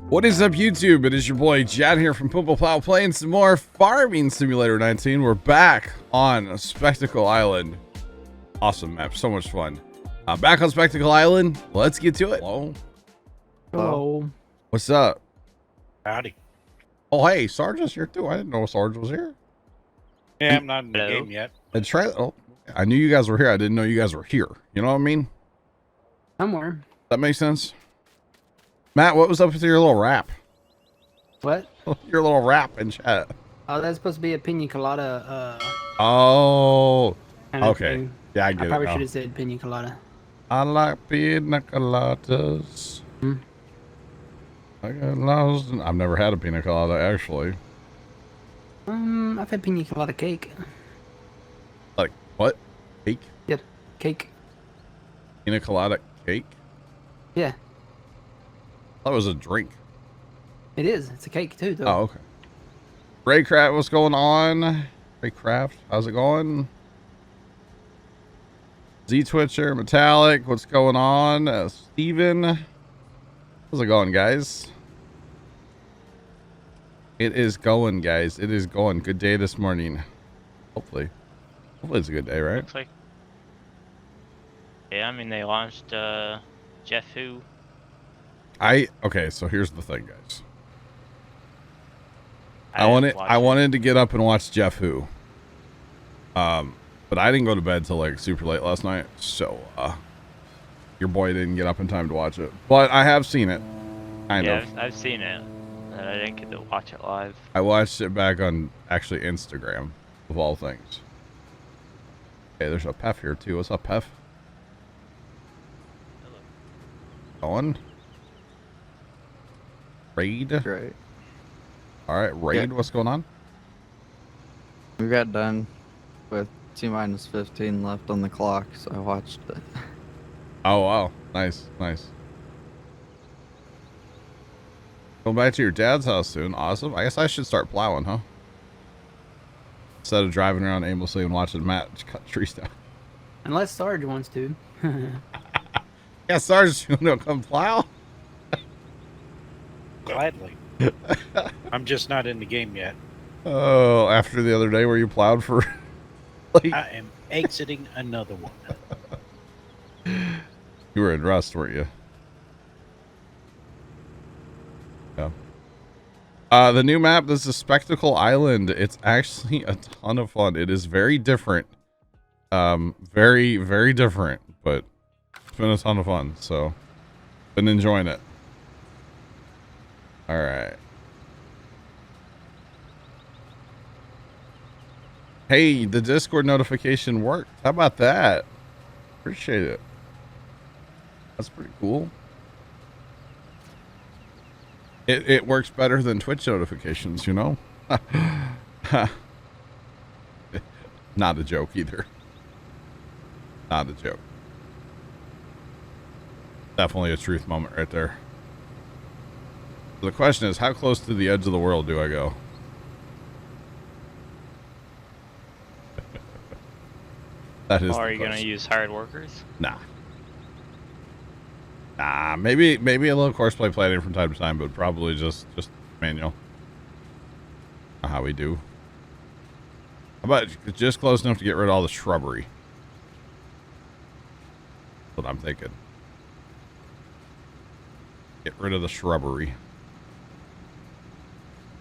What is up, YouTube? It is your boy Chad here from Puma, Plow, playing some more Farming Simulator 19. We're back on Spectacle Island. Awesome map, so much fun. Back on Spectacle Island. Let's get to it. Hello. Hello. What's up? Howdy. Oh, hey, Sarge is here too. I didn't know Sarge was here. Yeah, I'm not in the game yet. And oh, I knew you guys were here. I didn't know you guys were here. You know what I mean? Somewhere. That makes sense. Matt, what was up with your little rap? What? Your little rap in chat. Oh, that's supposed to be a pina colada. Oh, Kind of okay. thing. Yeah, I get it. Probably Now. should have said pina colada. I like pina coladas. Hmm. I got lost. I've never had a pina colada actually. I've had pina colada cake. Like what? Cake? Yep, cake. Pina colada cake? Yeah, That was a drink. it is. It's a cake too, though. Oh, okay. Raycraft, what's going on? Raycraft, how's it going? Z Twitcher, Metallic, what's going on? Steven, how's it going, guys? It is going, guys. It is going. Good day this morning. Hopefully it's a good day, right? Looks like. Yeah, I mean they launched Jeff Who. Okay, so here's the thing, guys. I didn't watch it. wanted to get up and watch Jeff Who. But I didn't go to bed till like super late last night, so your boy didn't get up in time to watch it. But I have seen it. Kind of. I've seen it. But I didn't get to watch it live. I watched it back on actually Instagram, of all things. Okay, there's a Pef here too. What's up, Pef? Going? Raid? Great. Alright, Raid, Yeah. what's going on? We got done with T-minus 15 left on the clock, so I watched it. Oh, wow. Nice, nice. Going back to your dad's house soon. Awesome. I guess I should start plowing, huh? Instead of driving around aimlessly and watching Matt cut trees down. Unless Sarge wants to. Yeah, Sarge, you want to come plow? Gladly. I'm just not in the game yet. Oh, after the other day where you plowed for... like, I am exiting another one. you were in Rust, weren't you? Yeah. The new map, this is Spectacle Island. It's actually a ton of fun. It is very different. Very, very different, but it's been a ton of fun, so been enjoying it. All right. Hey, the Discord notification worked. How about that? Appreciate it. That's pretty cool. It works better than Twitch notifications, you know? Not a joke either. Not a joke. Definitely a truth moment right there. The question is, how close to the edge of the world do I go? That is. Or are you gonna use hired workers? Nah. Nah, maybe a little courseplay planning from time to time, but probably just manual. How we do. How about just close enough to get rid of all the shrubbery? That's what I'm thinking. Get rid of the shrubbery.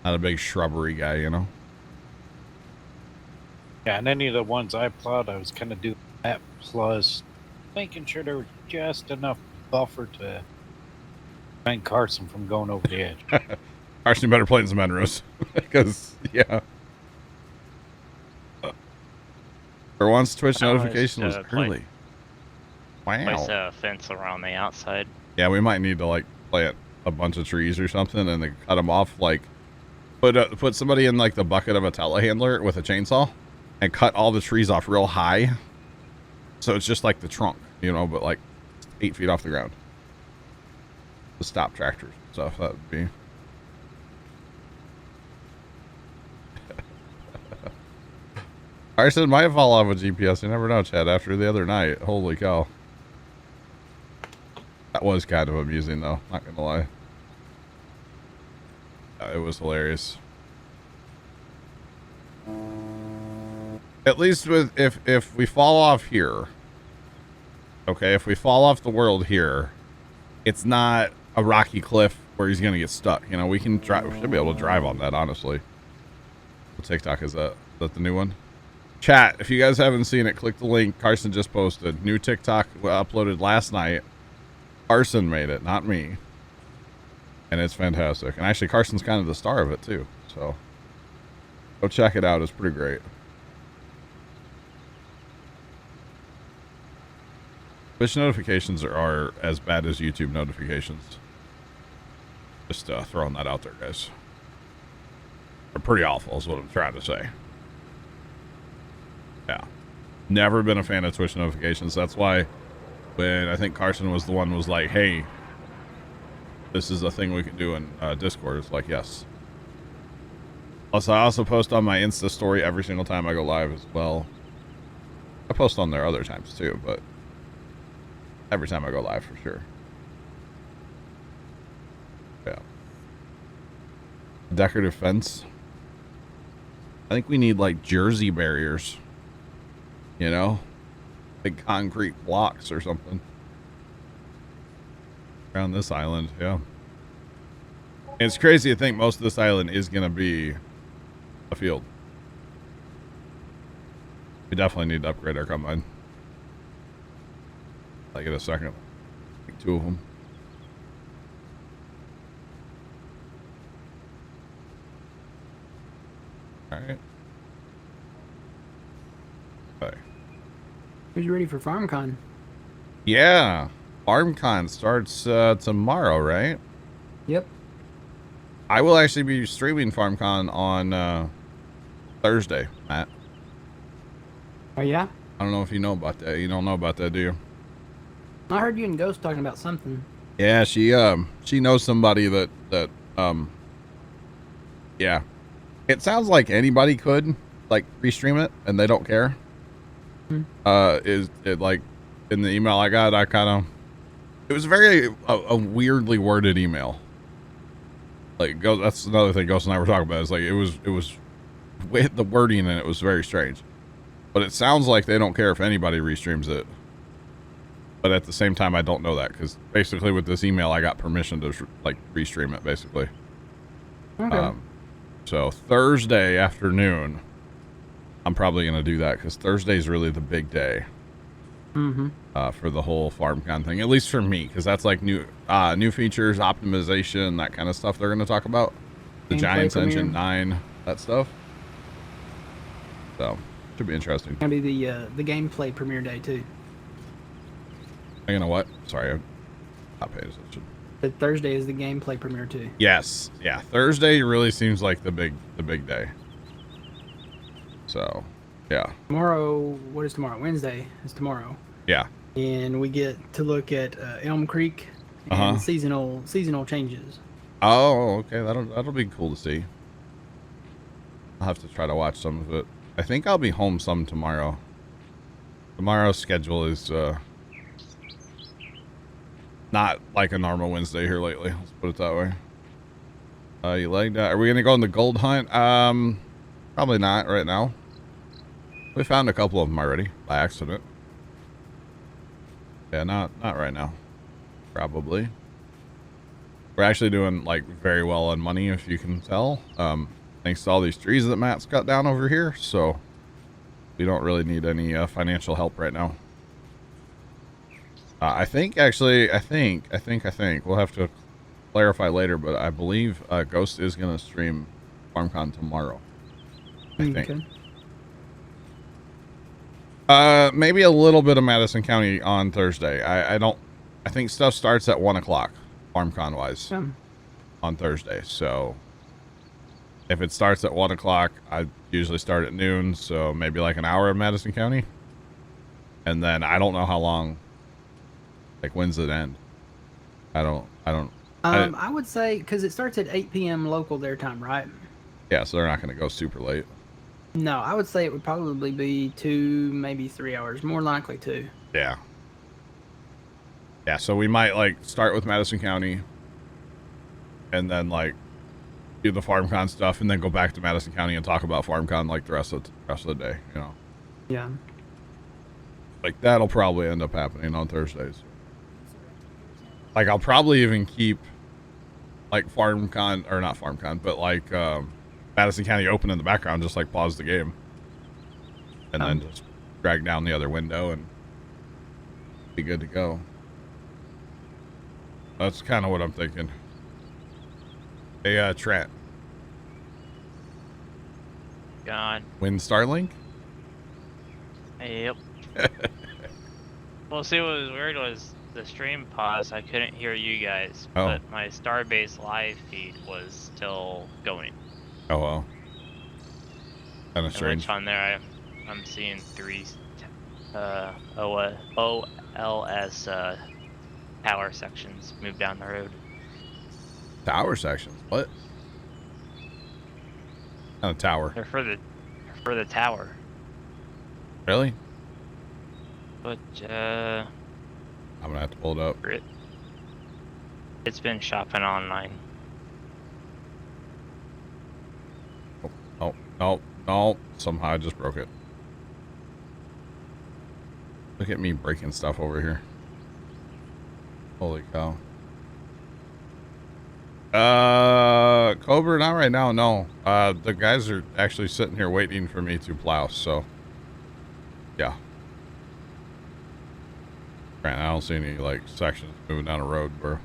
Not a big shrubbery guy, you know? Yeah, and any of the ones I plowed, I was kind of doing that, plus making sure there was just enough buffer to prevent Carson from going over the edge. Carson better play in some Enros. Because, yeah. For once, Twitch notification was early. Place Wow. a fence around the outside. Yeah, we might need to, like, plant a bunch of trees or something and then cut them off, like, put somebody in, like, the bucket of a telehandler with a chainsaw and cut all the trees off real high. So it's just like the trunk, you know, but like 8 feet off the ground. To stop tractors and stuff, that would be. I said might fall off with GPS. You never know, Chad. After the other night, holy cow. That was kind of amusing, though. Not gonna lie. It was hilarious. At least with if we fall off here, okay, if we fall off the world here, it's not a rocky cliff where he's gonna get stuck. You know, we can drive. We should be able to drive on that, honestly. What TikTok is that? Is that the new one? Chat, if you guys haven't seen it, click the link. Carson just posted. New TikTok uploaded last night. Carson made it, not me. And it's fantastic. And actually, Carson's kind of the star of it, too. So, go check it out. It's pretty great. Twitch notifications are as bad as YouTube notifications. Just throwing that out there, guys. They're pretty awful is what I'm trying to say. Yeah. Never been a fan of Twitch notifications. That's why when I think Carson was the one was like, hey, this is a thing we can do in Discord. It's like, yes. Plus, I also post on my Insta story every single time I go live as well. I post on there other times too, but every time I go live for sure. Yeah. Decorative fence. I think we need like Jersey barriers. You know? Big concrete blocks or something. Around this island, yeah. And it's crazy to think most of this island is going to be a field. We definitely need to upgrade our combine. I'll get a second. I think 2 of them. Alright. Okay. Who's ready for FarmCon? Yeah. FarmCon starts tomorrow, right? Yep. I will actually be streaming FarmCon on Thursday, Matt. Oh, yeah? I don't know if you know about that. You don't know about that, do you? I heard you and Ghost talking about something. Yeah, she knows somebody that yeah. It sounds like anybody could like restream it and they don't care. Is it like in the email I got, it was very a weirdly worded email. Like that's another thing Ghost and I were talking about. Is like it was with the wording and it was very strange. But it sounds like they don't care if anybody restreams it. But at the same time, I don't know that because basically with this email, I got permission to like restream it basically. Okay. So Thursday afternoon, I'm probably going to do that because Thursday is really the big day. For the whole FarmCon thing, at least for me, because that's like new features, optimization, that kind of stuff they're going to talk about. The Gameplay Giants premiere. Engine 9, that stuff. So, should be interesting. Gonna be the gameplay premiere day too. You know what? Sorry, I'm not paying attention. But Thursday is the gameplay premiere too. Yes, yeah. Thursday really seems like the big day. So, yeah. Tomorrow, what is tomorrow? Wednesday is tomorrow. Yeah. And we get to look at Elm Creek and seasonal changes. Oh, okay. That'll be cool to see. I'll have to try to watch some of it. I think I'll be home some tomorrow. Tomorrow's schedule is not like a normal Wednesday here lately. Let's put it that way. You like that? Are we gonna go on the gold hunt? Probably not right now. We found a couple of them already by accident. Yeah, not right now. Probably. We're actually doing like very well on money, if you can tell. Thanks to all these trees that Matt's cut down over here, so we don't really need any financial help right now. I think we'll have to clarify later, but I believe Ghost is going to stream FarmCon tomorrow. I think. Okay. Maybe a little bit of Madison County on Thursday. I think stuff starts at 1 o'clock, FarmCon wise, on Thursday. So if it starts at 1 o'clock, I usually start at noon. So maybe like an hour of Madison County. And then I don't know how long, like when's it end? I would say, because it starts at 8 p.m. local their time, right? Yeah, so they're not going to go super late. No, I would say it would probably be 2, maybe 3 hours. More likely 2. Yeah. Yeah, so we might like start with Madison County and then like do the FarmCon stuff, and then go back to Madison County and talk about FarmCon like the rest of the day. You know, Yeah. like that'll probably end up happening on Thursdays. Like I'll probably even keep like FarmCon or not FarmCon, but like Madison County Open in the background, just like pause the game, and then just drag down the other window and be good to go. That's kind of what I'm thinking. Hey, Trent. God. Win Starlink? Yep. Well, see, what was weird was the stream paused. I couldn't hear you guys, but my Starbase live feed was still going. Oh well. Kind of strange. Which on there, I'm seeing 3 OLS tower sections move down the road. Tower sections? What? Kind of tower? They're for the tower. Really? But I'm gonna have to pull it up. It's been shopping online. No. Somehow I just broke it. Look at me breaking stuff over here. Holy cow. Cobra, not right now, no. The guys are actually sitting here waiting for me to plow, so yeah. Grant, I don't see any like sections moving down the road, bro.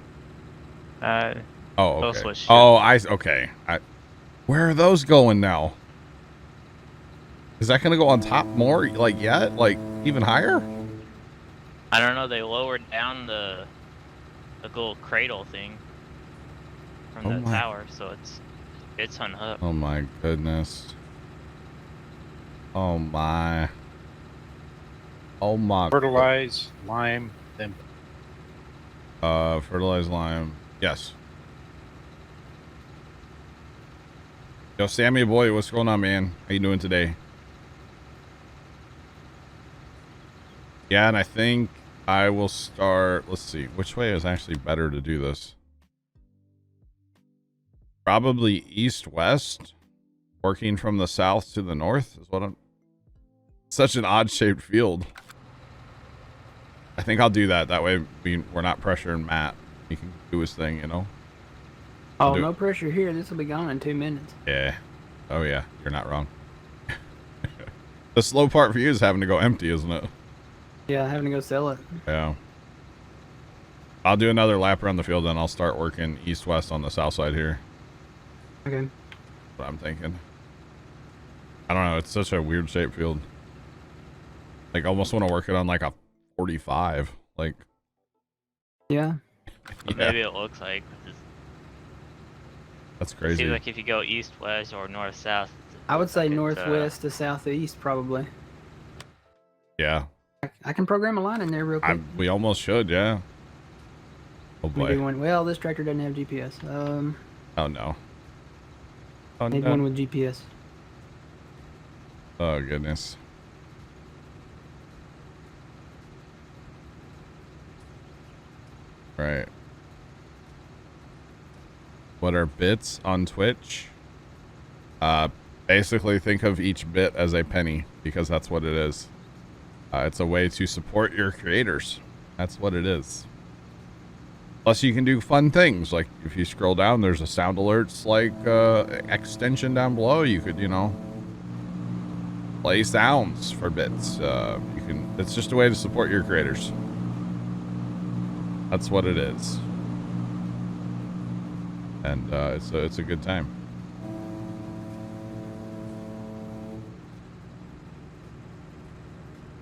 Oh, okay. Oh, okay. Where are those going now? Is that gonna go on top more, like yet? Like even higher? I don't know, they lowered down the little cradle thing from the tower, so it's unhooked. Oh my goodness. Oh my. Fertilize, lime, then fertilize lime. Yes. Yo, Sammy boy, what's going on, man? How you doing today? Yeah, and I think I will start, let's see, which way is actually better to do this? Probably east-west, working from the south to the north is what I'm... Such an odd-shaped field. I think I'll do that. That way we're not pressuring Matt. He can do his thing, you know? Oh, no pressure here. This will be gone in 2 minutes. Yeah. Oh, yeah. You're not wrong. The slow part for you is having to go empty, isn't it? Yeah, having to go sell it. Yeah. I'll do another lap around the field, then I'll start working east-west on the south side here. Okay. That's what I'm thinking. I don't know. It's such a weird shaped field. Like, I almost want to work it on like a 45. Like. Yeah. Yeah. Maybe it looks like. That's crazy. It seems like if you go east-west or north-south. I would say northwest to southeast, probably. Yeah. I can program a line in there real quick. We almost should, yeah. Oh boy. Well, this tractor doesn't have GPS. Oh no. Oh need no. one with GPS. Oh goodness. Right. What are bits on Twitch? Basically think of each bit as a penny, because that's what it is. It's a way to support your creators. That's what it is. Plus you can do fun things, like if you scroll down, there's a sound alerts like extension down below. You could, you know, play sounds for bits. It's just a way to support your creators. That's what it is. And it's a good time.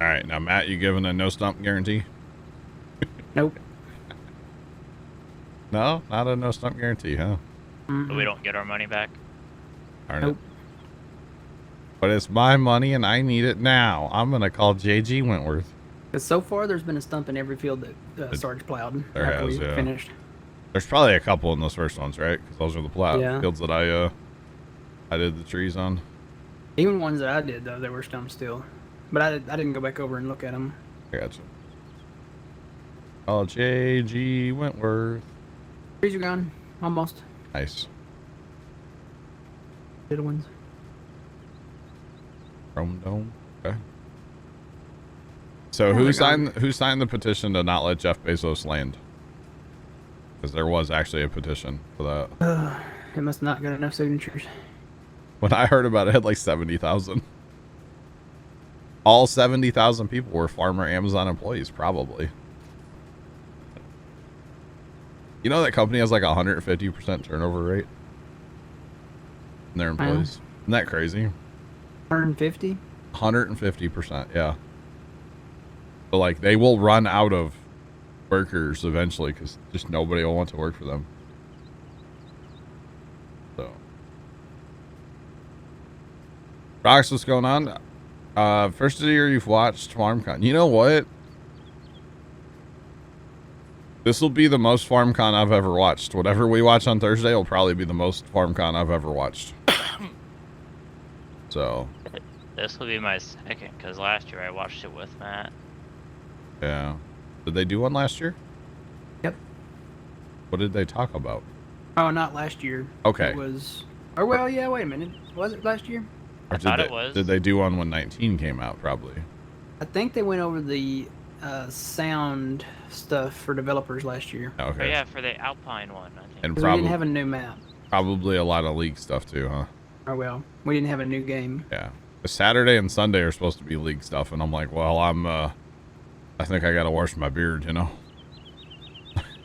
All right, now Matt, you giving a no stump guarantee? Nope. No, not a no stump guarantee, huh? So we don't get our money back. Darn it. But it's my money and I need it now. I'm gonna call JG Wentworth. Because so far there's been a stump in every field that Sarge plowed after we finished. There's probably a couple in those first ones, right? Because those are the plow fields that I did the trees on. Even ones that I did though, there were stumps still. But I didn't go back over and look at them. I gotcha. Oh, JG Wentworth. Trees are gone. Almost. Nice. Little ones. Chrome Dome. Okay. So Oh, who they're signed the petition to not let Jeff Bezos land? Because there was actually a petition for that. It must not got enough signatures. When I heard about it, it had like 70,000. All 70,000 people were former Amazon employees, probably. You know that company has like 150% turnover rate in their employees. Isn't that crazy? 150? 150%, yeah. So like they will run out of workers eventually because just nobody will want to work for them. So, Rox, what's going on? First of the year you've watched FarmCon. You know what? This will be the most FarmCon I've ever watched. Whatever we watch on Thursday will probably be the most FarmCon I've ever watched. So. This will be my second, because last year I watched it with Matt. Yeah. Did they do one last year? Yep. What did they talk about? Oh, not last year. Okay. It was... Or, well, yeah, wait a minute. Was it last year? Or I thought did it was. Did they do one when 19 came out, probably? I think they went over the sound stuff for developers last year. Oh Okay. yeah, for the Alpine one, I think. And 'Cause we didn't have a new map. probably a lot of league stuff too, huh? Or, well, we didn't have a new game. Yeah. Saturday and Sunday are supposed to be league stuff, and I'm like, well, I think I gotta wash my beard, you know?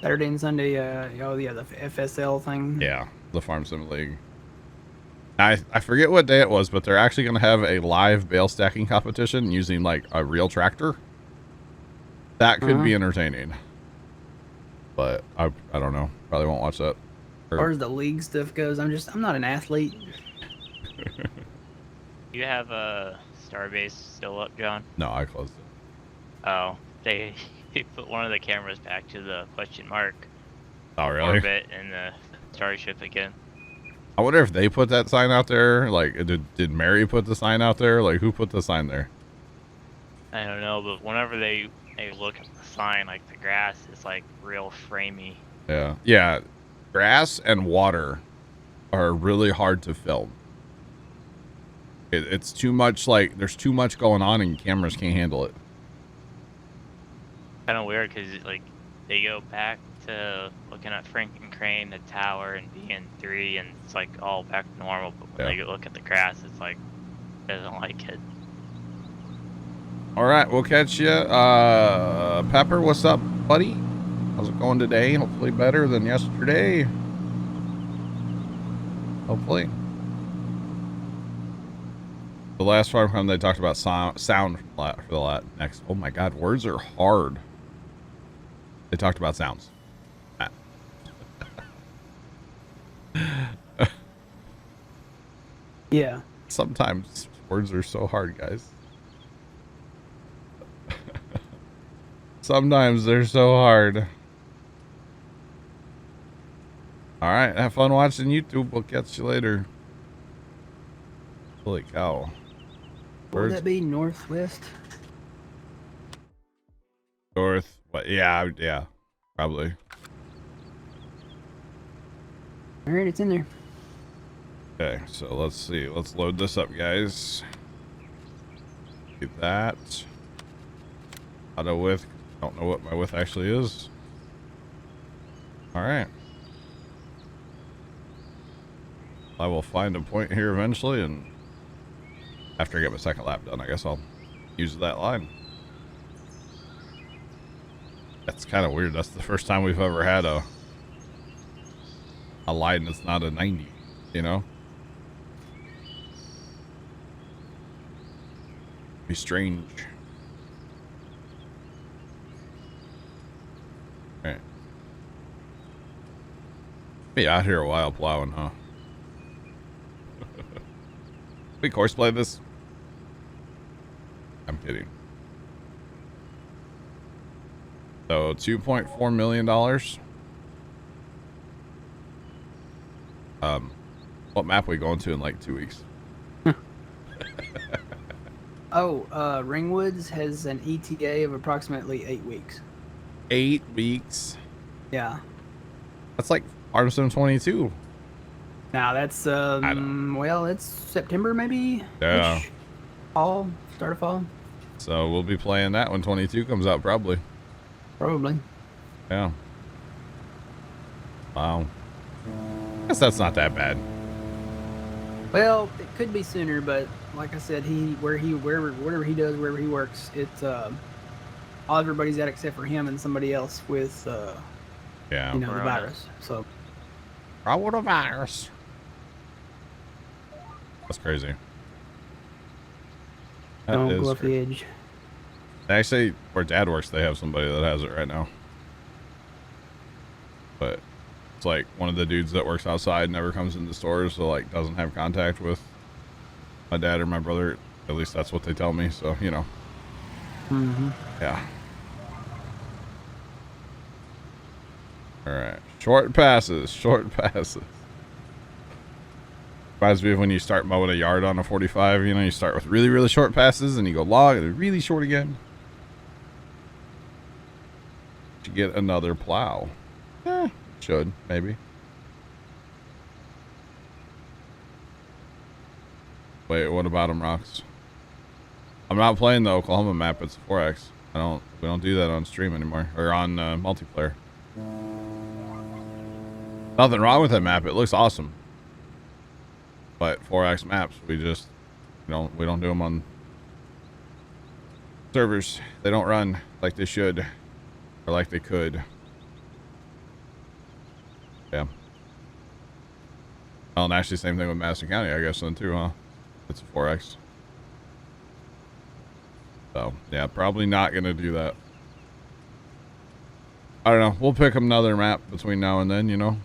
Saturday and Sunday, oh, yeah, the FSL thing. Yeah, the Farm Sim League. I forget what day it was, but they're actually gonna have a live bale stacking competition using like a real tractor. That could be entertaining. But I don't know. Probably won't watch that. As far as the league stuff goes, I'm not an athlete. You have a Starbase still up, John? No, I closed it. Oh, they put one of the cameras back to the question mark Oh, really? orbit in the Starship again. I wonder if they put that sign out there. Like, did Mary put the sign out there? Like, who put the sign there? I don't know, but whenever they look at the sign, like the grass is like real framey. Yeah. Yeah. Grass and water are really hard to film. It's too much, like, there's too much going on and cameras can't handle it. Kind of weird because like they go back to looking at Franken Crane, the tower, and BN3, and it's like all back to normal. But when they look at the grass, it's like doesn't like it. All right, we'll catch you. Pepper, what's up, buddy? How's it going today? Hopefully better than yesterday. Hopefully. The last FarmCon they talked about sound for the next. Oh my God, words are hard. They talked about sounds. Yeah. Sometimes words are so hard, guys. Sometimes they're so hard. All right, have fun watching YouTube. We'll catch you later. Holy cow. What would that be? Northwest? North. What? Yeah, probably. All right, it's in there. Okay, so let's see. Let's load this up, guys. Do that. Auto width. Don't know what my width actually is. All right. I will find a point here eventually, and after I get my second lap done, I guess I'll use that line. That's kind of weird. That's the first time we've ever had a line that's not a 90, you know? Be strange. Alright. Be out here a while plowing, huh? We course play this? I'm kidding. So $2.4 million. What map are we going to in like 2 weeks? Ringwoods has an ETA of approximately 8 weeks. 8 weeks. Yeah. That's like Farm Sim 22. Now that's well, it's September maybe. Yeah. Ish. Fall, start of fall, So we'll be playing that when 22 comes out, probably. probably. Yeah. Wow. Guess that's not that bad. Well, it could be sooner, but like I said, wherever he does, wherever he works, it's all everybody's at except for him and somebody else with Yeah. the Corona. virus. So Coronavirus. That's crazy. That don't is go off crazy. the edge. Actually, where Dad works, they have somebody that has it right now. But it's like one of the dudes that works outside never comes into stores, so like doesn't have contact with my dad or my brother. At least that's what they tell me. So you know, Mm-hmm. yeah. All right, short passes, short passes. Reminds me of when you start mowing a yard on a 45. You know, you start with really, really short passes, and you go long, and then really short again. You get another plow. Should maybe. Wait, what about them rocks? I'm not playing the Oklahoma map. It's 4X. We don't do that on stream anymore or on multiplayer. Nothing wrong with that map. It looks awesome. But 4X maps, we don't do them on servers. They don't run like they should or like they could. Yeah. Well, and actually same thing with Madison County, I guess, then too, huh? It's a 4X. So, yeah, probably not going to do that. I don't know. We'll pick another map between now and then, you know?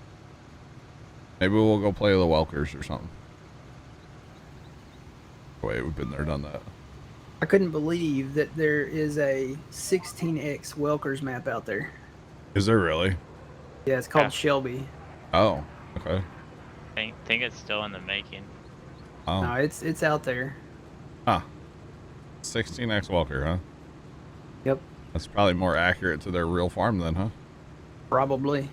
Maybe we'll go play the Welkers or something. Wait, we've been there, done that. I couldn't believe that there is a 16x Welkers map out there. Is there really? Yeah, it's called Yeah. Shelby. Oh, okay. Think it's still in the making. Oh, No, it's out there. huh. 16X Welker, huh? Yep, That's probably more accurate to their real farm then, huh? probably.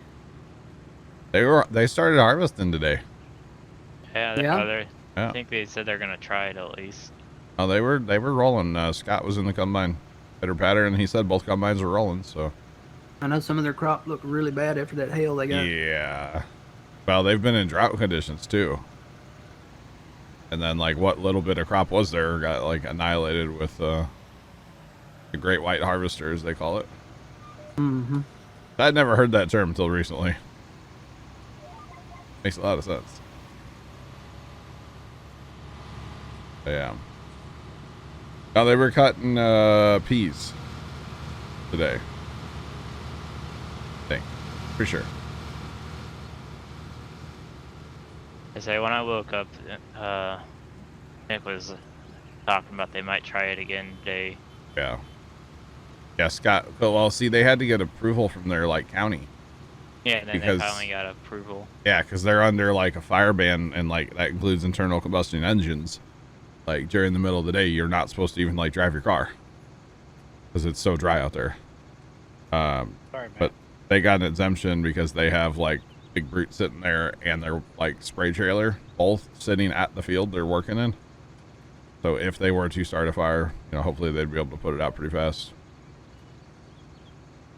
They started harvesting today. Yeah. Yeah? Yeah. I think they said they're gonna try it at least. Oh, they were rolling. Scott was in the combine. Pitter patter, and he said both combines were rolling, so. I know some of their crop looked really bad after that hail they got. Yeah. Well, they've been in drought conditions too. And then like what little bit of crop was there got like annihilated with the great white harvester, as they call it. Mm-hmm. I'd never heard that term until recently. Makes a lot of sense. Yeah. Now they were cutting peas today. I think. For sure. I say when I woke up, Nick was talking about they might try it again today. Yeah. Yeah, Scott. Well, see, they had to get approval from their like county. Yeah, and then Because- they finally got approval. Yeah, because they're under like a fire ban, and like that includes internal combustion engines. Like during the middle of the day, you're not supposed to even like drive your car because it's so dry out there. Sorry, man. But they got an exemption because they have like Big Brute sitting there and their like spray trailer both sitting at the field they're working in. So if they were to start a fire, you know, hopefully they'd be able to put it out pretty fast.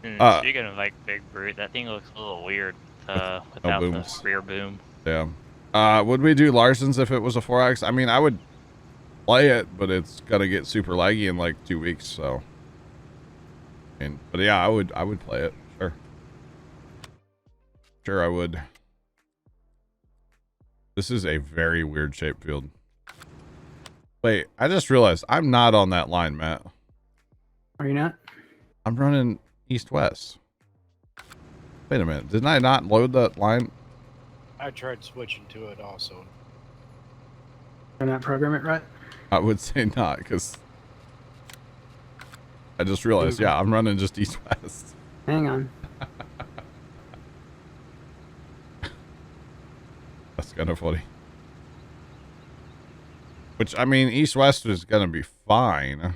And speaking of like Big Brute, that thing looks a little weird without the booms. rear boom. Yeah. Would we do Larson's if it was a 4X? I mean, I would play it, but it's gonna get super laggy in like 2 weeks. So, but yeah, I would play it. Sure, I would. This is a very weird shaped field. Wait, I just realized I'm not on that line, Matt. Are you not? I'm running east-west. Wait a minute. Didn't I not load that line? I tried switching to it also. Did I not program it right? I would say not, because I just realized, yeah, I'm running just east-west. Hang on. That's kind of funny. Which, I mean, east-west is going to be fine.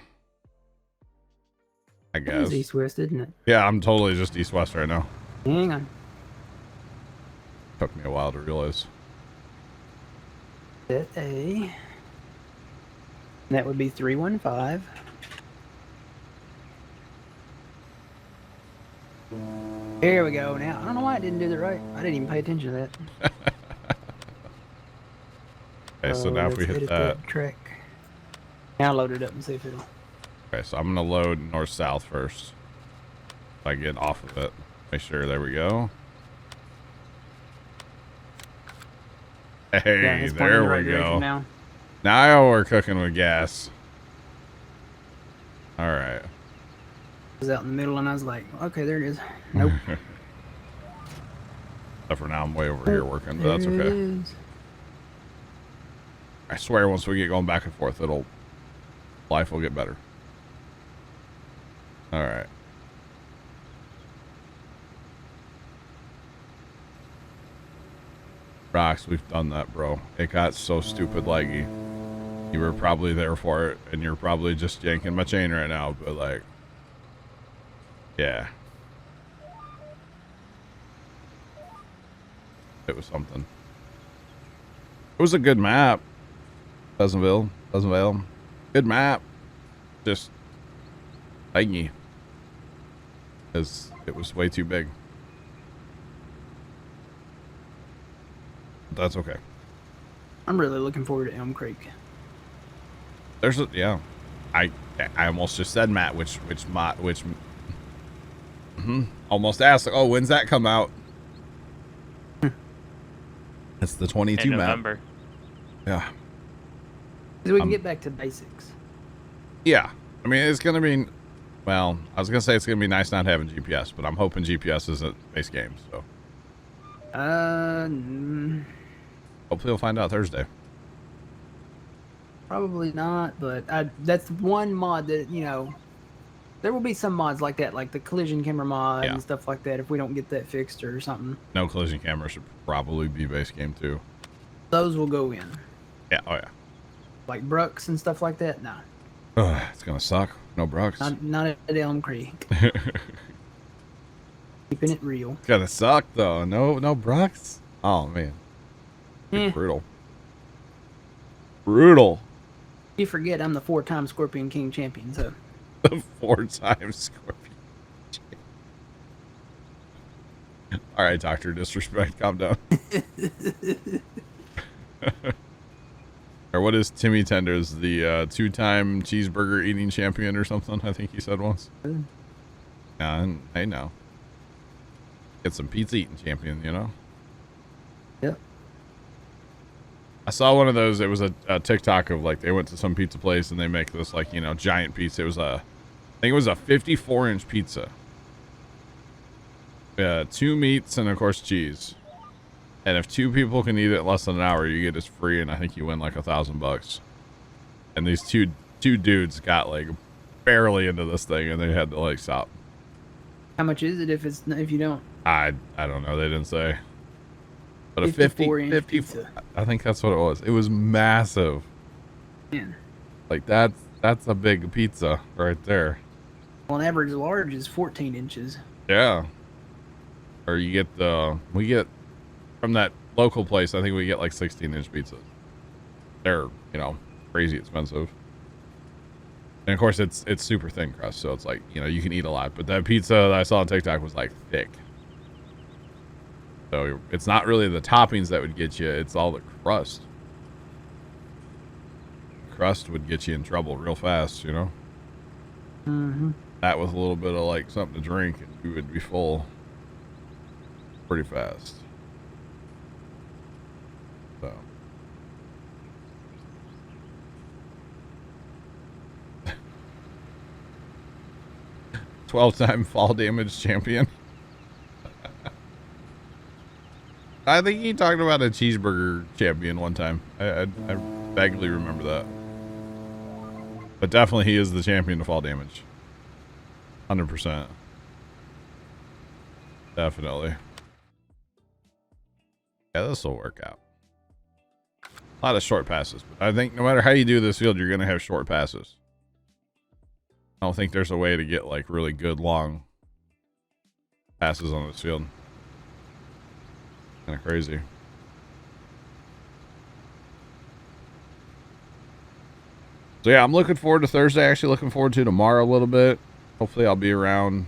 I It guess. is east-west, isn't it? Yeah, I'm totally just east-west right now. Hang on. Took me a while to realize. Set A. That would be 315. Here we go. Now, I don't know why I didn't do that right. I didn't even pay attention to that. Okay, so now if we let's hit edit that. track. Now load it up and see if it'll. Okay, so I'm going to load north-south first. If I get off of it. Make sure, there we go. Hey, Yeah, it's pointing in there the right we direction go. Now. Now we're cooking with gas. All right. It was out in the middle, and I was like, okay, there it is. Nope. Except for now, I'm way over here working, but that's There it okay. is. I swear, once we get going back and forth, life will get better. All right. Rocks, we've done that, bro. It got so stupid laggy. You were probably there for it, and you're probably just yanking my chain right now, but like, yeah. It was something. It was a good map. Pleasantville. Good map. Just laggy. Because it was way too big. But that's okay. I'm really looking forward to Elm Creek. There's a, yeah. I almost just said Matt, almost asked, oh, when's that come out? It's the 22 In map. November. Yeah. So we can get back to basics. Yeah. I mean, it's going to be, well, I was going to say it's going to be nice not having GPS, but I'm hoping GPS isn't base game, so. Hopefully we'll find out Thursday. Probably not, but that's one mod that, you know, there will be some mods like that, like the collision camera mod and stuff like that if we don't get that fixed or something. No collision camera should probably be base game too. Those will go in. Yeah, oh yeah. Like Brooks and stuff like that? No. It's going to suck. No Brooks. Not at Elm Creek. Keeping it real. It's going to suck though. No Brooks. Oh man. Eh. Brutal. Brutal. You forget I'm the 4-time Scorpion King champion, so. The 4-time Scorpion. All right, Dr. Disrespect, calm down. Or what is Timmy Tenders, the 2-time cheeseburger eating champion or something? I think he said once. Yeah, and hey now. Get some pizza eating champion, you know? Yep. I saw one of those. It was a TikTok of like they went to some pizza place and they make this like, you know, giant pizza. It was I think it was a 54-inch pizza. 2 meats and of course cheese. And if 2 people can eat it in less than an hour, you get it free, and I think you win like $1,000. And these two dudes got like barely into this thing, and they had to like stop. How much is it if you don't? I don't know. They didn't say. But a 54-inch pizza. I think that's what it was. It was massive. Man. Like that's a big pizza right there. Well, an average large is 14 inches. Yeah. Or you get we get from that local place, I think we get like 16-inch pizzas. They're, you know, crazy expensive. And of course it's super thin crust, so it's like, you know, you can eat a lot. But that pizza that I saw on TikTok was like thick. So it's not really the toppings that would get you, it's all the crust. Crust would get you in trouble real fast, you know? Mm-hmm. That with a little bit of like something to drink, and you would be full pretty fast. So. "12-time fall damage champion." I think he talked about a cheeseburger champion one time. I vaguely remember that. But definitely he is the champion of fall damage. 100%. Definitely. Yeah, this will work out. A lot of short passes. But I think no matter how you do this field, you're going to have short passes. I don't think there's a way to get like really good long passes on this field. Kind of crazy. So yeah, I'm looking forward to Thursday. Actually looking forward to tomorrow a little bit. Hopefully I'll be around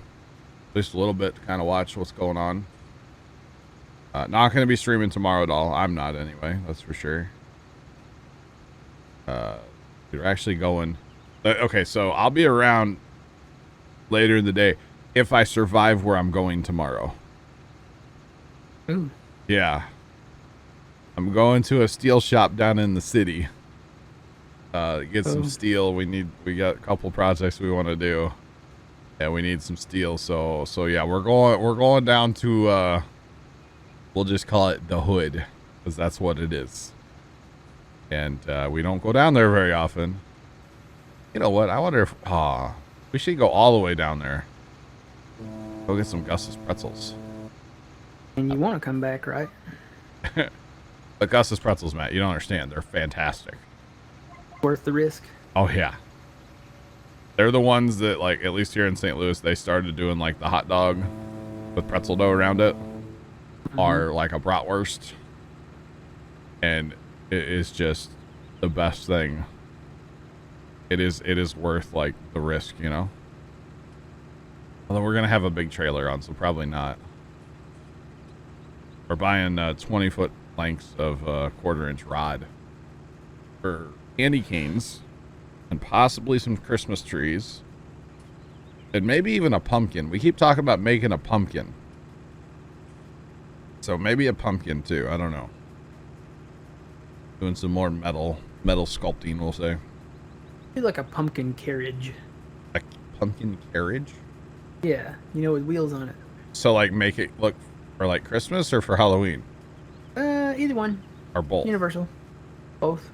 at least a little bit to kind of watch what's going on. Not going to be streaming tomorrow at all. I'm not anyway, that's for sure. We're actually going. Okay, so I'll be around later in the day if I survive where I'm going tomorrow. Ooh. Yeah. I'm going to a steel shop down in the city. Get some steel. We got a couple projects we want to do. And we need some steel. So yeah, we're going down to we'll just call it the hood, because that's what it is. And we don't go down there very often. You know what? I wonder if we should go all the way down there. Go get some Gus's pretzels. And you want to come back, right? But Gus's pretzels, Matt, you don't understand. They're fantastic. Worth the risk. Oh yeah. They're the ones that, like, at least here in St. Louis, they started doing like the hot dog with pretzel dough around it, or like a bratwurst, and it is just the best thing. It is worth like the risk, you know. Although we're gonna have a big trailer on, so probably not. We're buying 20-foot lengths of 1/4-inch rod for candy canes, and possibly some Christmas trees, and maybe even a pumpkin. We keep talking about making a pumpkin, so maybe a pumpkin too. I don't know. Doing some more metal sculpting, we'll say. Do like a pumpkin carriage. A pumpkin carriage? Yeah, you know, with wheels on it. So like make it look for like Christmas or for Halloween? Either one. Or both? Universal. Both.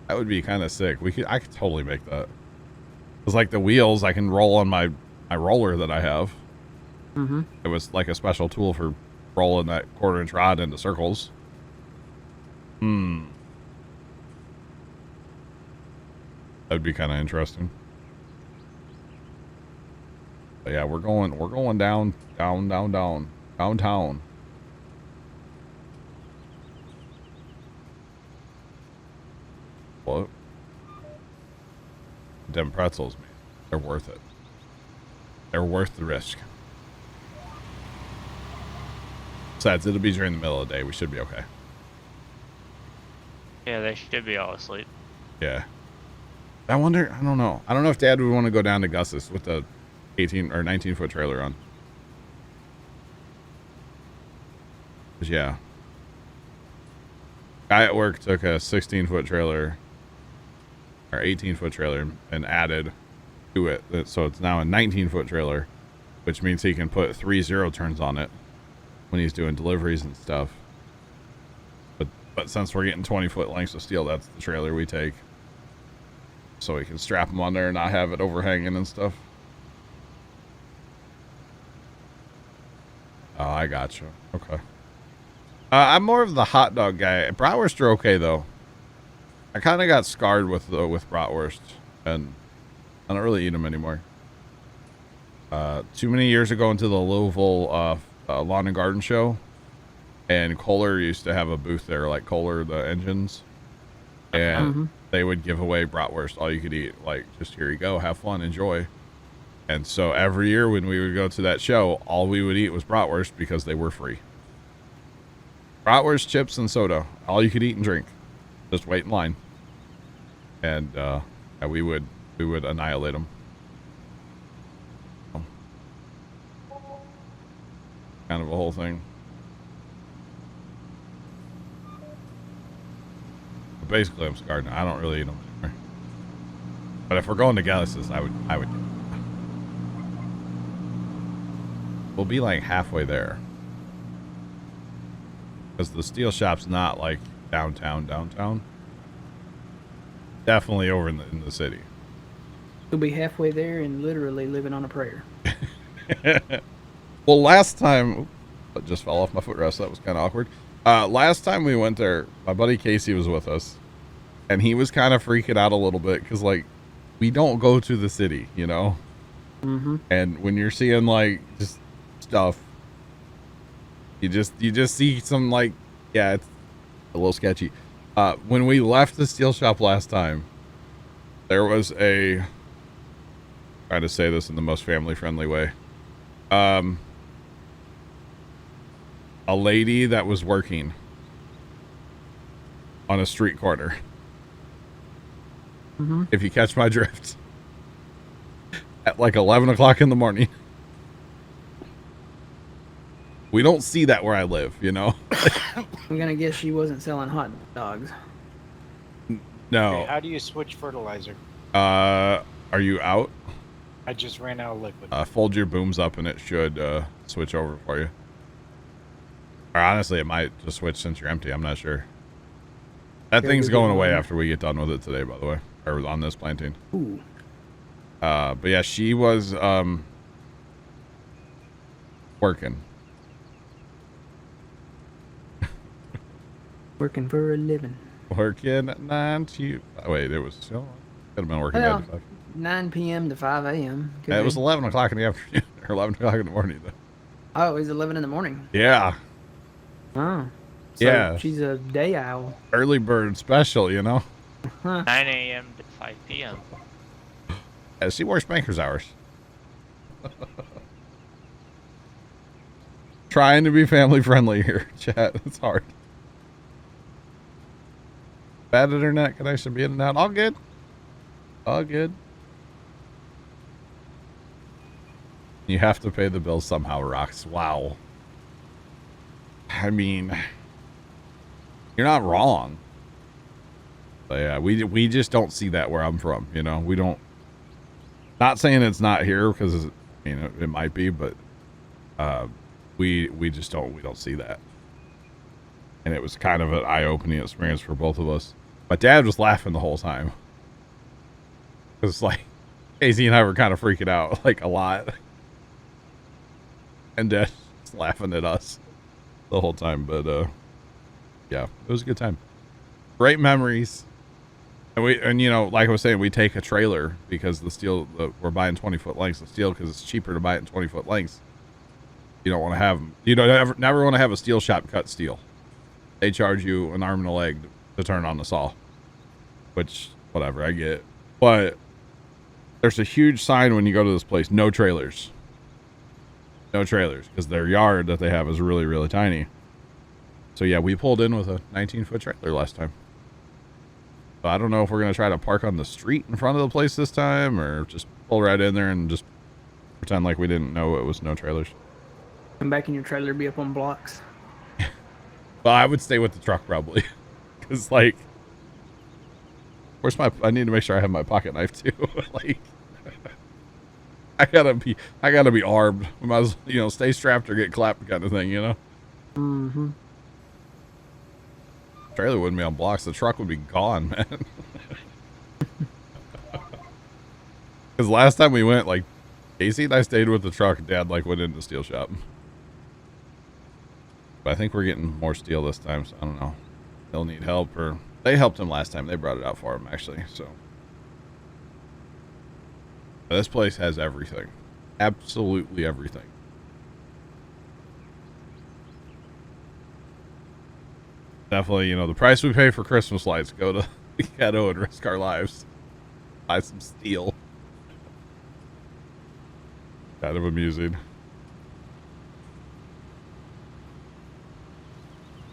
That would be kind of sick. I could totally make that. Cause like the wheels I can roll on my roller that I have. Mm-hmm. It was like a special tool for rolling that 1/4-inch rod into circles. That'd be kind of interesting. But yeah, we're going downtown. What? Them pretzels, man. They're worth it. They're worth the risk. Besides, it'll be during the middle of the day. We should be okay. Yeah, they should be all asleep. Yeah. I wonder, I don't know if Dad would want to go down to Gus's with the 18 or 19-foot trailer on. 'Cause yeah. Guy at work took a 16-foot trailer or 18-foot trailer and added to it. So it's now a 19-foot trailer, which means he can put 3 0-turns on it when he's doing deliveries and stuff. But since we're getting 20-foot lengths of steel, that's the trailer we take. So we can strap them on there and not have it overhanging and stuff. Oh, I gotcha. Okay. I'm more of the hot dog guy. Bratwurst are okay though. I kind of got scarred with bratwurst, and I don't really eat them anymore. Too many years ago into the Louisville lawn and garden show, and Kohler used to have a booth there, like Kohler the engines, and they would give away bratwurst, all you could eat. Like, just here you go, have fun, enjoy. And so every year when we would go to that show, all we would eat was bratwurst because they were free. Bratwurst, chips, and soda, all you could eat and drink. Just wait in line, and we would annihilate them. Kind of a whole thing. But basically, I'm scarred now. I don't really eat them anymore. But if we're going to Galaxy's, I would. We'll be like halfway there, because the steel shop's not like downtown. Definitely over in the city. You'll be halfway there and literally living on a prayer. Well, last time, it just fell off my footrest. That was kind of awkward. Last time we went there, my buddy Casey was with us, and he was kind of freaking out a little bit because, like, we don't go to the city, you know? And when you're seeing, like, just stuff, you just see some, like, yeah, it's a little sketchy. When we left the steel shop last time, there was a, trying to say this in the most family friendly way. A lady that was working on a street corner. Mm-hmm. If you catch my drift. At like 11 o'clock in the morning. We don't see that where I live, you know? I'm gonna guess she wasn't selling hot dogs. No. Okay, how do you switch fertilizer? Are you out? I just ran out of liquid. Fold your booms up and it should switch over for you. Or honestly, it might just switch since you're empty. I'm not sure. That thing's going away after we get done with it today, by the way. Or on this planting. Ooh. But yeah, she was working. Working for a living. Working 9 to... Wait, it was... Could have been working Well, 9 to 5. 9 p.m. to 5 a.m. Yeah, it was 11 o'clock in the afternoon. Or 11 o'clock in the morning, though. Oh, it was 11 in the morning. Yeah. Oh. So Yeah. she's a day owl. Early bird special, you know? Huh. 9 a.m. to 5 p.m. Yeah, she works banker's hours. Trying to be family friendly here, chat. It's hard. Bad internet connection, be in and out. All good. All good. You have to pay the bills somehow, Rocks. Wow. I mean, you're not wrong. But yeah, we just don't see that where I'm from, you know? We don't. Not saying it's not here, because, you know, it might be, but we just don't see that. And it was kind of an eye-opening experience for both of us. My dad was laughing the whole time. Because, like, Casey and I were kind of freaking out, like, a lot. And Dad was laughing at us the whole time. But, yeah, it was a good time. Great memories. And you know, like I was saying, we take a trailer because the steel, we're buying 20-foot lengths of steel because it's cheaper to buy it in 20-foot lengths. You don't want to have, you don't never want to have a steel shop cut steel. They charge you an arm and a leg to turn on the saw, which, whatever, I get. But there's a huge sign when you go to this place, no trailers. No trailers, because their yard that they have is really, really tiny. So yeah, we pulled in with a 19-foot trailer last time. So I don't know if we're going to try to park on the street in front of the place this time, or just pull right in there and just pretend like we didn't know it was no trailers. Come back in your trailer, be up on blocks. Well, I would stay with the truck probably. Because, like, where's my, I need to make sure I have my pocket knife too. Like, I gotta be armed. We might as well, you know, stay strapped or get clapped kind of thing, you know? Mm-hmm. Trailer wouldn't be on blocks. The truck would be gone, man. Because last time we went, like, Casey and I stayed with the truck. Dad, like, went into the steel shop. But I think we're getting more steel this time, so I don't know. They'll need help, or they helped him last time. They brought it out for him, actually, so. But this place has everything. Absolutely everything. Definitely, you know, the price we pay for Christmas lights, go to the ghetto and risk our lives. Buy some steel. Kind of amusing.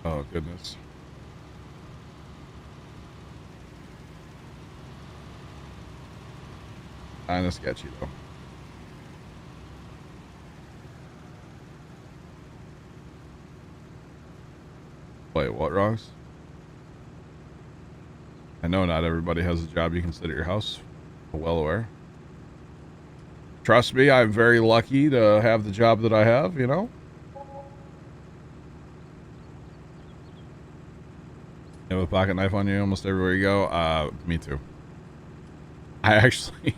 Oh, goodness. Kind of sketchy, though. Wait, what, Ross? I know not everybody has a job you can sit at your house. I'm well aware. Trust me, I'm very lucky to have the job that I have, you know? You have a pocket knife on you almost everywhere you go? Me too. I actually,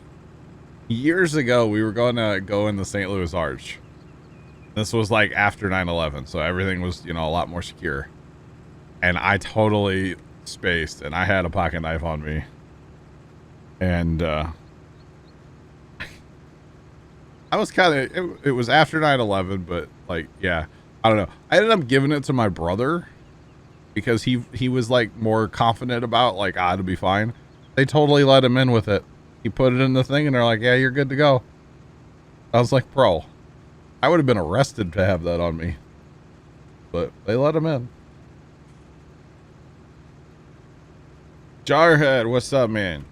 years ago, we were going to go in the St. Louis Arch. This was like after 9/11, so everything was, you know, a lot more secure. And I totally spaced, and I had a pocket knife on me. And, I was kind of, it was after 9/11, but, like, yeah, I don't know. I ended up giving it to my brother because he was, like, more confident about, like, it'll be fine. They totally let him in with it. He put it in the thing and they're like, yeah, you're good to go. I was like, bro, I would have been arrested to have that on me. But they let him in. Jarhead, what's up, man?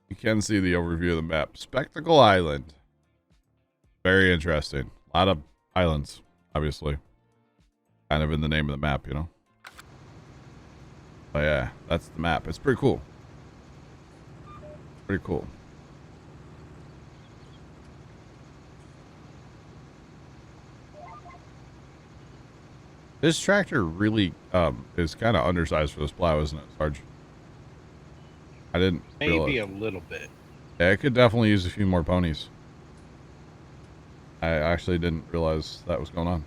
You can see the overview of the map. Spectacle Island. Very interesting. A lot of islands, obviously. Kind of in the name of the map, you know? But yeah, that's the map. It's pretty cool. Pretty cool. This tractor really is kind of undersized for this plow, isn't it, Sarge? I didn't Maybe realize. a little bit. Yeah, it could definitely use a few more ponies. I actually didn't realize that was going on.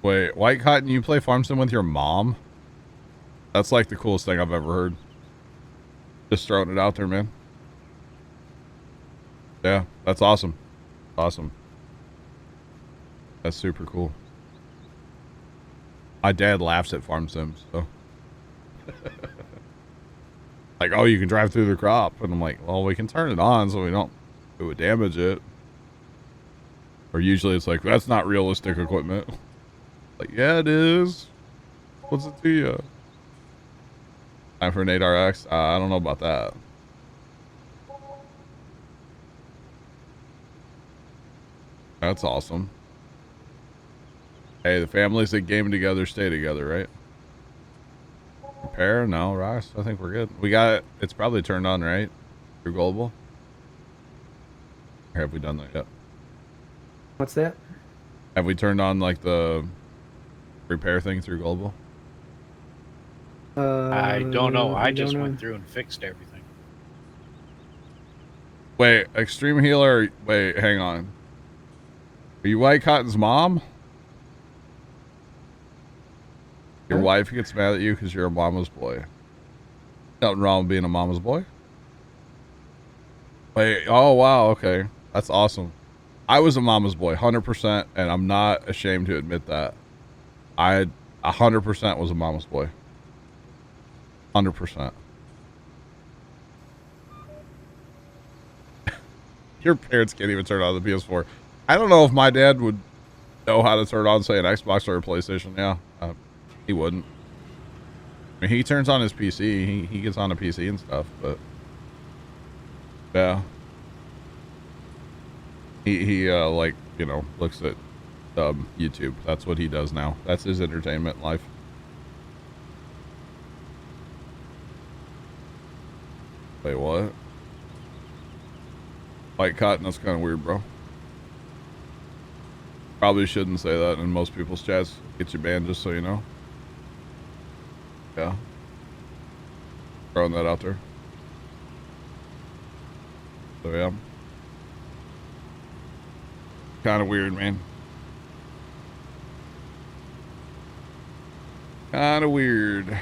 Wait, White Cotton, you play Farm Sim with your mom? That's like the coolest thing I've ever heard. Just throwing it out there, man. Yeah, that's awesome. Awesome. That's super cool. My dad laughs at Farm Sims, so. Like, oh, you can drive through the crop. And I'm like, well, we can turn it on so we don't, it would damage it. Or usually it's like, that's not realistic equipment. Like, yeah, it is. What's it to you? Time for an 8RX? I don't know about that. That's awesome. Hey, the families that game together stay together, right? Repair? No, Ross. I think we're good. We got it. It's probably turned on, right? Through Global? Or have we done that yet? What's that? Have we turned on like the repair thing through Global? I don't know. I just don't know. went through and fixed everything. Wait, Extreme Healer. Wait, hang on. Are you White Cotton's mom? Your Huh? wife gets mad at you because you're a mama's boy. Nothing wrong with being a mama's boy. Wait, oh wow, okay. That's awesome. I was a mama's boy, 100%, and I'm not ashamed to admit that. I 100% was a mama's boy. 100%. Your parents can't even turn on the PS4. I don't know if my dad would know how to turn on, say, an Xbox or a PlayStation. Yeah, he wouldn't. I mean, he turns on his PC. He gets on a PC and stuff, but yeah. He like, you know, looks at YouTube. That's what he does now. That's his entertainment life. Wait, what? White Cotton, that's kind of weird, bro. Probably shouldn't say that in most people's chats. Get you banned, just so you know. Yeah. Throwing that out there. So, yeah. Kind of weird, man. Kind of weird.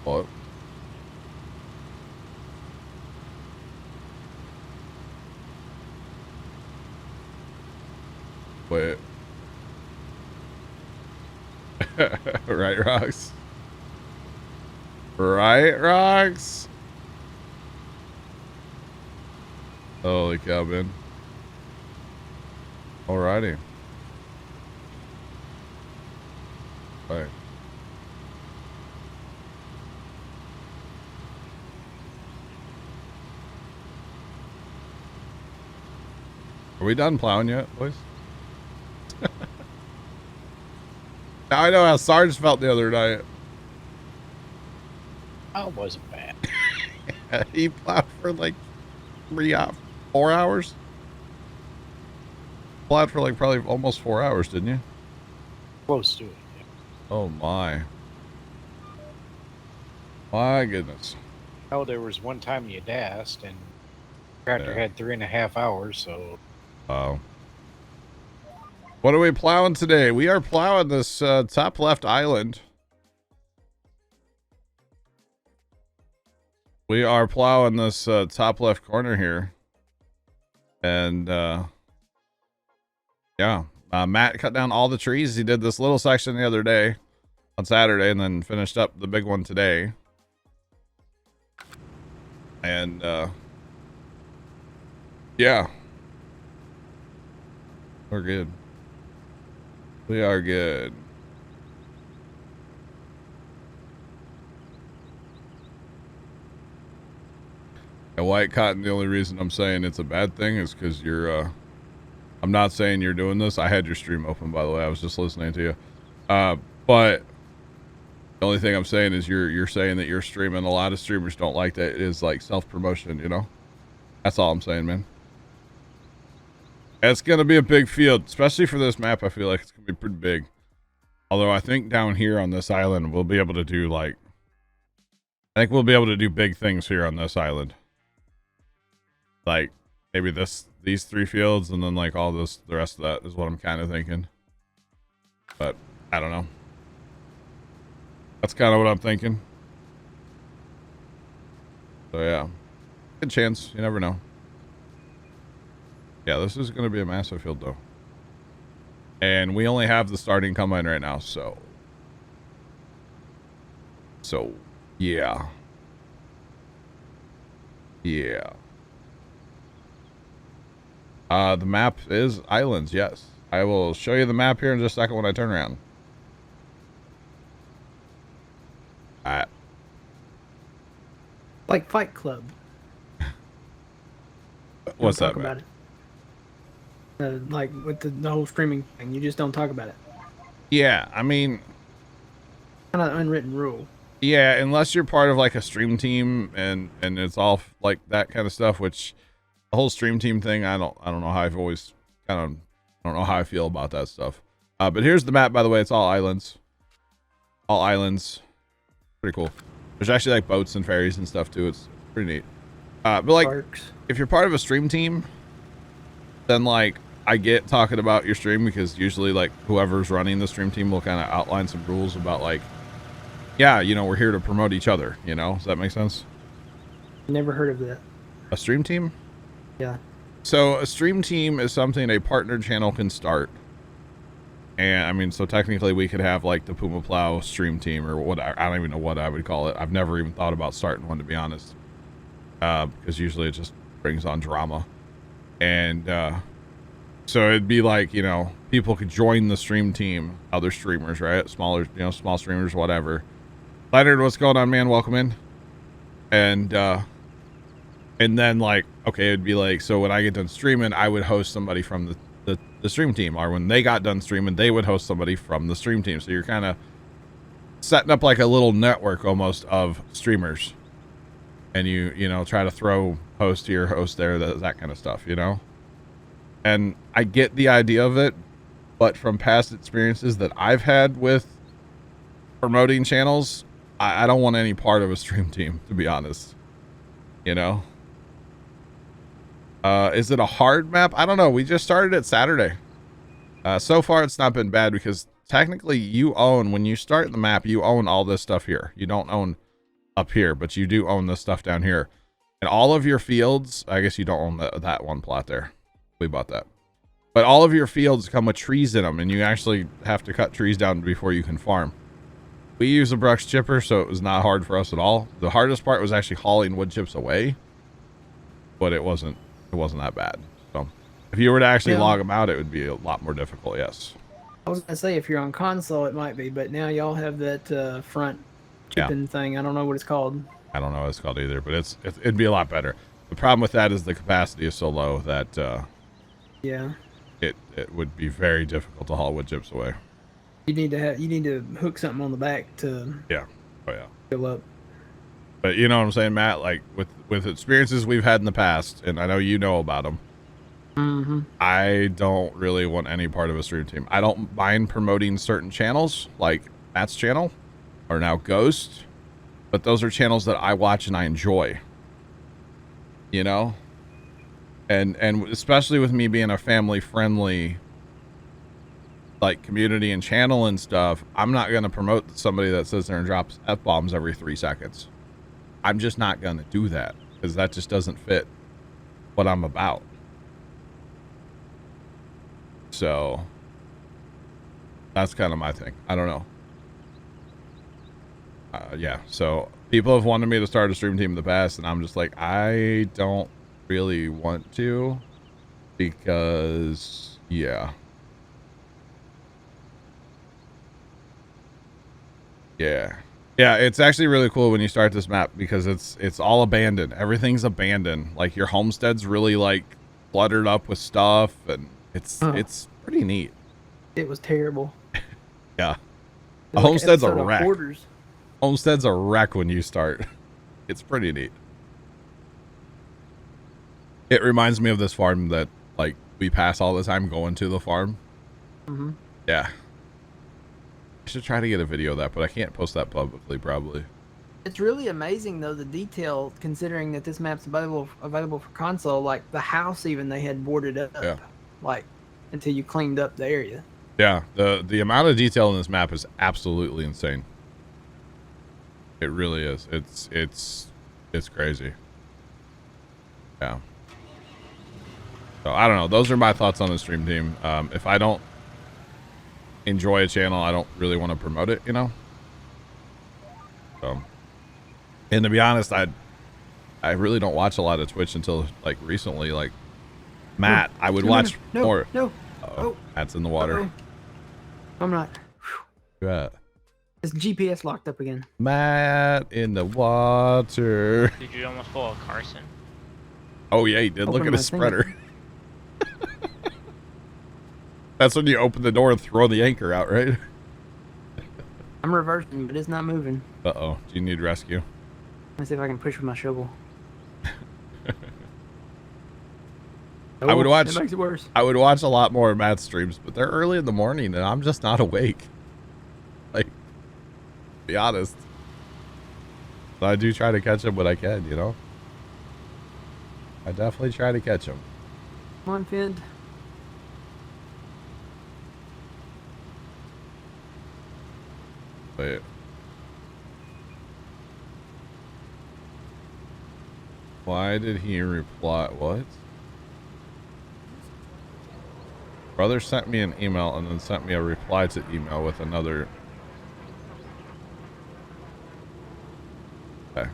What? Wait. Right, Rox? Right, Rox? Holy cow, man. Alrighty. Right. Are we done plowing yet, boys? Now I know how Sarge felt the other night. That wasn't bad. He plowed for like 4 hours. Plowed for like probably almost 4 hours, didn't you? Close to it. Yeah. Oh my. My goodness. Oh, there was one time you dashed and tractor Yeah. had 3.5 hours, so Oh. What are we plowing today? We are plowing this top left island. We are plowing this top left corner here. And yeah, Matt cut down all the trees. He did this little section the other day on Saturday and then finished up the big one today. And yeah, we're good. We are good. And white cotton, the only reason I'm saying it's a bad thing is because you're I'm not saying you're doing this. I had your stream open, by the way. I was just listening to you. But the only thing I'm saying is you're saying that you're streaming. A lot of streamers don't like that. It is like self-promotion, you know? That's all I'm saying, man. It's going to be a big field, especially for this map. I feel like it's going to be pretty big. Although I think down here on this island, we'll be able to do like, I think we'll be able to do big things here on this island. Like maybe these 3 fields and then like all this, the rest of that is what I'm kind of thinking. But I don't know. That's kind of what I'm thinking. So yeah, good chance. You never know. Yeah, this is going to be a massive field though. And we only have the starting combine right now, so yeah. Yeah. The map is islands, yes. I will show you the map here in just a second when I turn around. Alright. Like Fight Club. What's Don't that, talk man? about it. Like with the whole streaming thing, you just don't talk about it. Yeah, I mean, Kind of unwritten rule. yeah, unless you're part of like a stream team and it's all like that kind of stuff, which the whole stream team thing, I don't know how I've always kind of, I don't know how I feel about that stuff. But here's the map, by the way. It's all islands. All islands. Pretty cool. There's actually like boats and ferries and stuff too. It's pretty neat. But like, Parks. if you're part of a stream team, then like I get talking about your stream because usually like whoever's running the stream team will kind of outline some rules about like, yeah, you know, we're here to promote each other, you know? Does that make sense? Never heard of that. A stream team? Yeah. So a stream team is something a partner channel can start. And I mean, so technically we could have like the Puma Plow stream team or what, I don't even know what I would call it. I've never even thought about starting one, to be honest. Because usually it just brings on drama. And so it'd be like, you know, people could join the stream team, other streamers, right? Smaller, you know, small streamers, whatever. Leonard, what's going on, man? Welcome in. And then like, okay, it'd be like, so when I get done streaming, I would host somebody from the stream team, or when they got done streaming, they would host somebody from the stream team. So you're kind of setting up like a little network almost of streamers, and you know, try to throw host here, host there, that kind of stuff, you know? And I get the idea of it, but from past experiences that I've had with promoting channels, I don't want any part of a stream team, to be honest, you know? Is it a hard map? I don't know. We just started it Saturday. So far, it's not been bad because technically you own, when you start the map, you own all this stuff here. You don't own up here, but you do own this stuff down here. And all of your fields, I guess you don't own that one plot there. We bought that. But all of your fields come with trees in them, and you actually have to cut trees down before you can farm. We use a brush chipper, so it was not hard for us at all. The hardest part was actually hauling wood chips away, but it wasn't that bad. So if you were to actually log them out, it would be a lot more difficult. Yes. I was gonna say if you're on console, it might be, but now y'all have that front chipping thing. I don't know what it's called. I don't know what it's called either, but it'd be a lot better. The problem with that is the capacity is so low that yeah, it would be very difficult to haul wood chips away. you need to hook something on the back to Yeah. Oh yeah. fill up. But you know what I'm saying, Matt? Like with experiences we've had in the past, and I know you know about them. Mm-hmm. I don't really want any part of a stream team. I don't mind promoting certain channels, like Matt's channel, or now Ghost, but those are channels that I watch and I enjoy. You know, and especially with me being a family-friendly like community and channel and stuff, I'm not going to promote somebody that sits there and drops F-bombs every 3 seconds. I'm just not going to do that because that just doesn't fit what I'm about. So that's kind of my thing. I don't know. Yeah. So people have wanted me to start a stream team in the past, and I'm just like, I don't really want to because, yeah. Yeah. Yeah, it's actually really cool when you start this map because it's all abandoned. Everything's abandoned. Like your homestead's really like cluttered up with stuff, and it's pretty neat. It was terrible. Yeah. It A was like an homestead's a episode of wreck. Hoarders. Homestead's a wreck when you start. It's pretty neat. It reminds me of this farm that like we pass all the time going to the farm. Mm-hmm. Yeah. I should try to get a video of that, but I can't post that publicly probably. It's really amazing though, the detail, considering that this map's available for console. Like the house, even they had boarded up. Yeah. Like until you cleaned up the area. Yeah, the amount of detail in this map is absolutely insane. It really is. It's crazy. Yeah. So I don't know. Those are my thoughts on the stream team. If I don't enjoy a channel, I don't really want to promote it, you know? So, and to be honest, I really don't watch a lot of Twitch until like recently. Like Matt, I would watch more. No. Oh, Matt's in the water. Uh-oh. I'm not. Yeah. It's GPS locked up again. Matt in the water. Did you almost pull a Carson? Oh yeah, he did. Look Open at my his finger. spreader. That's when you open the door and throw the anchor out, right? I'm reversing, but it's not moving. Uh-oh. Do you need rescue? Let me see if I can push with my shovel. I would watch. It makes it worse. I would watch a lot more of Matt's streams, but they're early in the morning, and I'm just not awake. Like, to be honest. So I do try to catch him when I can, you know? I definitely try to catch him. Come on, Finn. Wait. Why did he reply? What? Brother sent me an email and then sent me a reply to email with another. Okay.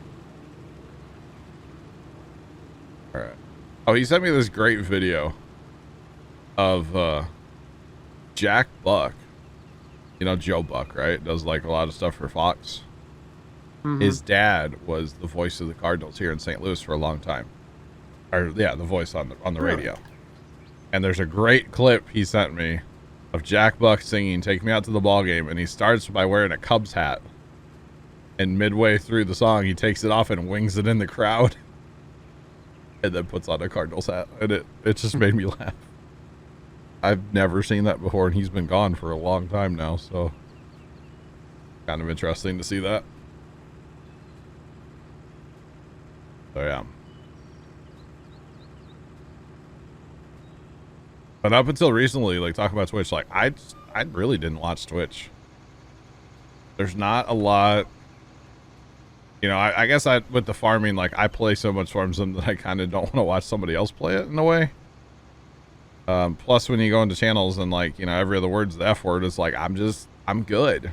Alright. Oh, he sent me this great video of Jack Buck. You know Joe Buck, right? Does like a lot of stuff for Fox. Mm-hmm. His dad was the voice of the Cardinals here in St. Louis for a long time. Or yeah, the voice on the radio. And there's a great clip he sent me of Jack Buck singing "Take Me Out to the Ball Game," and he starts by wearing a Cubs hat. And midway through the song, he takes it off and wings it in the crowd. And then puts on a Cardinals hat. And it just made me laugh. I've never seen that before, and he's been gone for a long time now, so kind of interesting to see that. So yeah. But up until recently, like talking about Twitch, like I really didn't watch Twitch. There's not a lot. You know, I guess with the farming, like I play so much farm sim that I kind of don't want to watch somebody else play it in a way. Plus when you go into channels and like, you know, every other word's the F word, it's like, I'm good.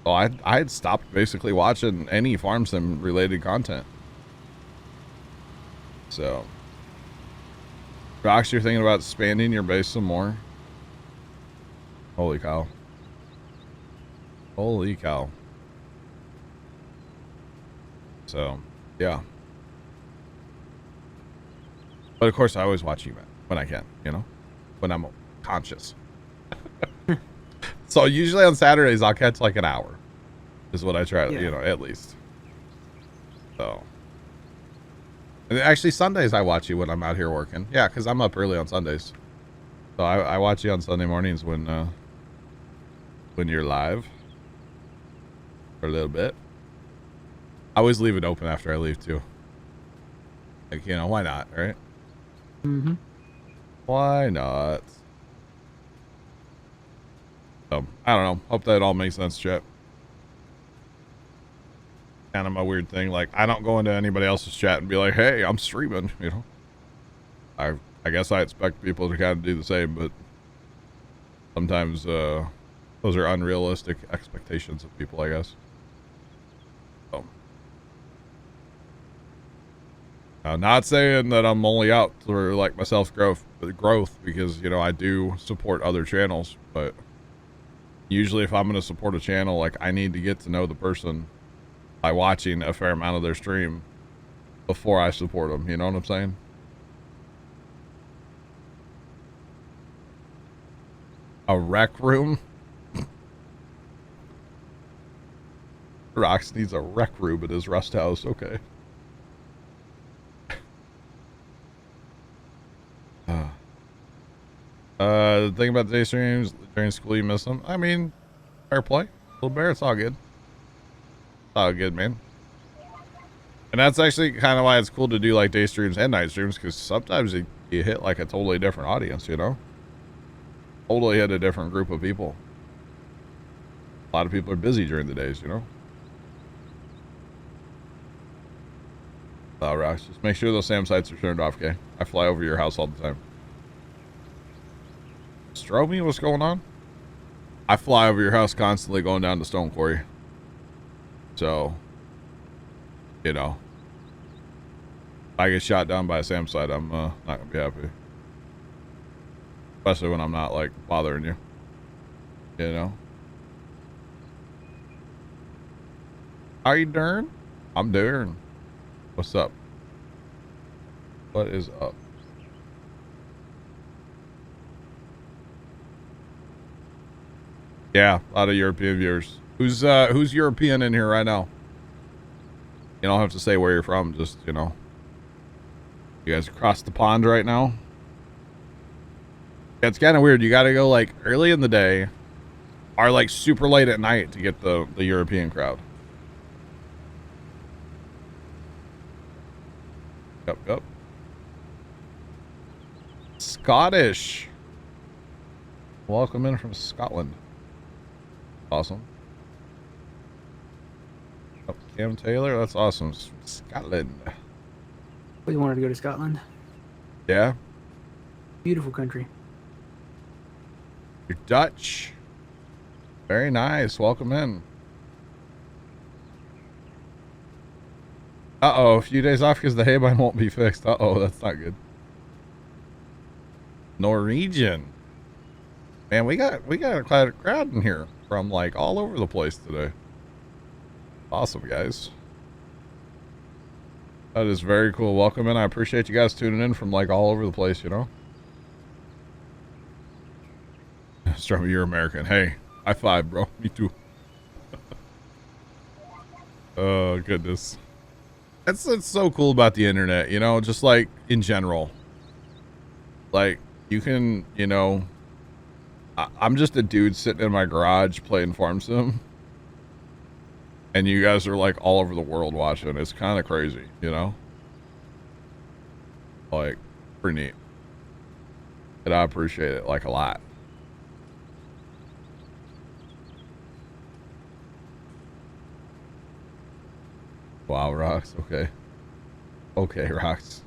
So I had stopped basically watching any farm sim related content. So Rox, you're thinking about expanding your base some more? Holy cow. Holy cow. So, yeah. But of course, I always watch you, man, when I can, you know, when I'm conscious. So usually on Saturdays, I'll catch like an hour is what I try to, you know, at least. So. And actually, Sundays I watch you when I'm out here working. Yeah, because I'm up early on Sundays. So I watch you on Sunday mornings when you're live for a little bit. I always leave it open after I leave too. Like, you know, why not, right? Mm-hmm. Why not? So, I don't know. Hope that all makes sense, chat. kind of my weird thing. Like, I don't go into anybody else's chat and be like, hey, I'm streaming, you know. I guess I expect people to kind of do the same, but sometimes those are unrealistic expectations of people, I guess. So, not saying that I'm only out for like my self growth, because, you know, I do support other channels, but usually if I'm going to support a channel, like, I need to get to know the person by watching a fair amount of their stream before I support them. You know what I'm saying? A rec room? Rox needs a rec room at his rest house. Okay. The thing about the day streams, during school you miss them. I mean, fair play. Little bear, it's all good. It's all good, man. And that's actually kind of why it's cool to do like day streams and night streams, because sometimes you hit like a totally different audience, you know? Totally hit a different group of people. A lot of people are busy during the days, you know? Rox, just make sure those SAM sites are turned off, okay? I fly over your house all the time. Stromy, what's going on? I fly over your house constantly going down to Stone Quarry. So, you know, if I get shot down by a SAM site, I'm not going to be happy. Especially when I'm not, like, bothering you. You know? Are you doing? I'm doing. What's up? What is up? Yeah, a lot of European viewers. Who's European in here right now? You don't have to say where you're from, just, you know. You guys across the pond right now? Yeah, it's kind of weird. You got to go like early in the day or like super late at night to get the European crowd. Yep. Scottish. Welcome in from Scotland. Awesome. Oh, Cam Taylor, that's awesome. Scotland. We wanted to go to Scotland. Yeah. Beautiful country. You're Dutch. Very nice. Welcome in. Uh-oh, a few days off because the haybine won't be fixed. Uh-oh, that's not good. Norwegian. Man, we got a crowd in here from like all over the place today. Awesome, guys. That is very cool. Welcome in. I appreciate you guys tuning in from like all over the place, you know? Stormy, you're American. Hey, high five, bro. Me too. Oh, goodness. That's so cool about the internet, you know, just like in general. Like, you can, you know, I'm just a dude sitting in my garage playing Farm Sim. And you guys are like all over the world watching. It's kind of crazy, you know? Like, pretty neat. And I appreciate it like a lot. Wow, Rox. Okay. Okay, Rox.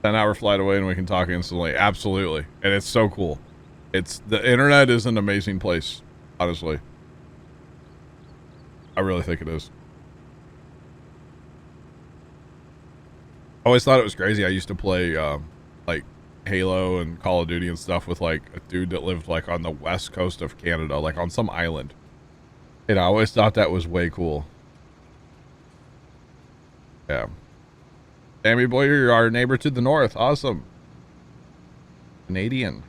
10-hour flight away and we can talk instantly. Absolutely. And it's so cool. The internet is an amazing place, honestly. I really think it is. I always thought it was crazy. I used to play like Halo and Call of Duty and stuff with like a dude that lived like on the west coast of Canada, like on some island. And I always thought that was way cool. Yeah. Sammy boy, you're our neighbor to the north. Awesome. Canadian.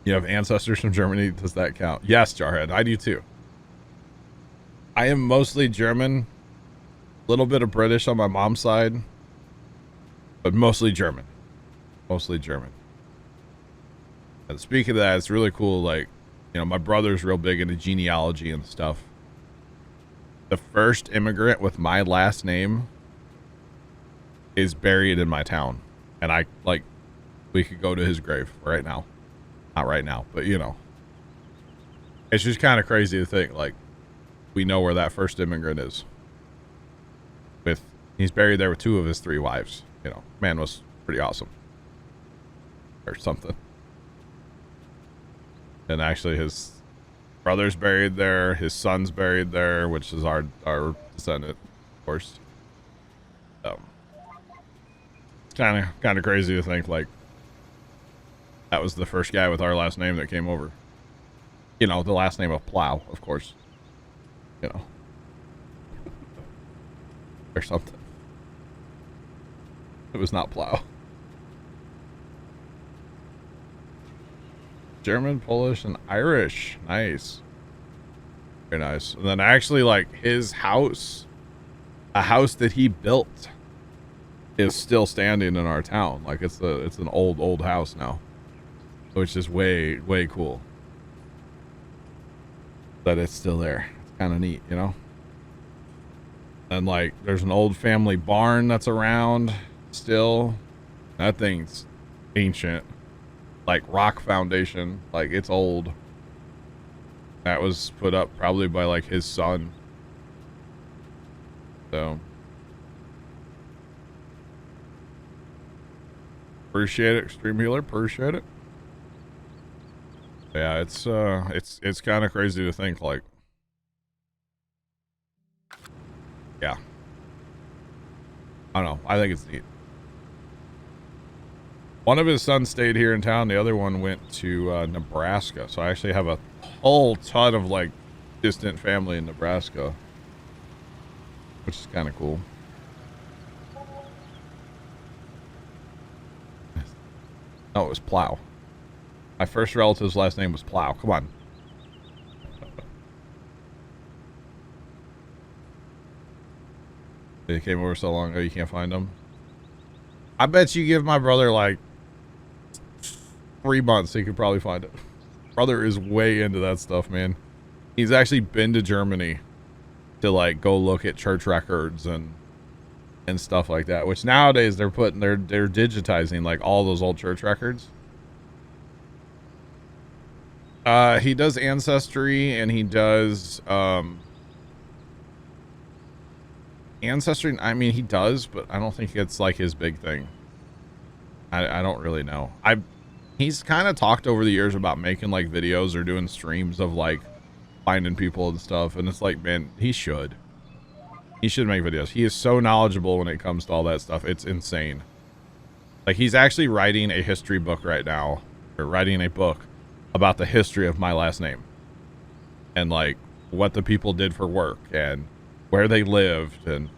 You have ancestors from Germany. Does that count? Yes, Jarhead. I do too. I am mostly German. A little bit of British on my mom's side. But mostly German. Mostly German. And speaking of that, it's really cool. Like, you know, my brother's real big into genealogy and stuff. The first immigrant with my last name is buried in my town. And we could go to his grave right now. Not right now, but you know, it's just kind of crazy to think like we know where that first immigrant is. He's buried there with 2 of his 3 wives. You know, man was pretty awesome. Or something. And actually his brother's buried there, his son's buried there, which is our descendant, of course. It's kind of crazy to think like that was the first guy with our last name that came over. You know, the last name of Plow, of course. You know. Or something. It was not Plow. German, Polish, and Irish. Nice. Very nice. And then actually, like, his house, a house that he built, is still standing in our town. Like, it's an old house now. Which is way cool. That it's still there. It's kind of neat, you know? And, like, there's an old family barn that's around still. That thing's ancient. Like rock foundation, like it's old. That was put up probably by like his son. So appreciate it, Extreme Healer, appreciate it. Yeah, it's kind of crazy to think like, yeah, I don't know, I think it's neat. One of his sons stayed here in town. The other one went to Nebraska. So I actually have a whole ton of like distant family in Nebraska, which is kind of cool. No, it was Plow. My first relative's last name was Plow. Come on. They came over so long ago you can't find them. I bet you give my brother like 3 months, he could probably find it. Brother is way into that stuff, man. He's actually been to Germany to like go look at church records and stuff like that, which nowadays they're digitizing like all those old church records. He does Ancestry and he does Ancestry. I mean, he does, but I don't think it's like his big thing. I don't really know. He's kind of talked over the years about making like videos or doing streams of like finding people and stuff, and it's like, man, he should make videos. He is so knowledgeable when it comes to all that stuff. It's insane. Like, he's actually writing a history book right now, or writing a book about the history of my last name and like what the people did for work and where they lived and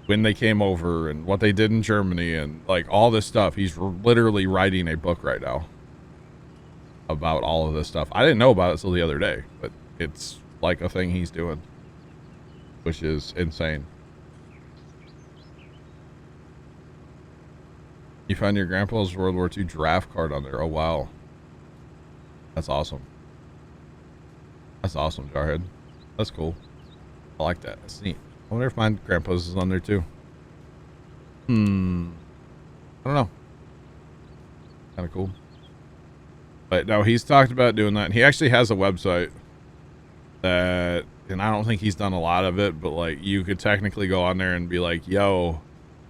when they came over and what they did in Germany and like all this stuff. He's literally writing a book right now about all of this stuff. I didn't know about it till the other day, but it's like a thing he's doing, which is insane. You found your grandpa's World War II draft card on there. Oh, wow. That's awesome. That's awesome, Jarhead. That's cool. I like that. That's neat. I wonder if my grandpa's is on there too. I don't know. Kind of cool. But no, he's talked about doing that. He actually has a website that, and I don't think he's done a lot of it, but like you could technically go on there and be like, yo,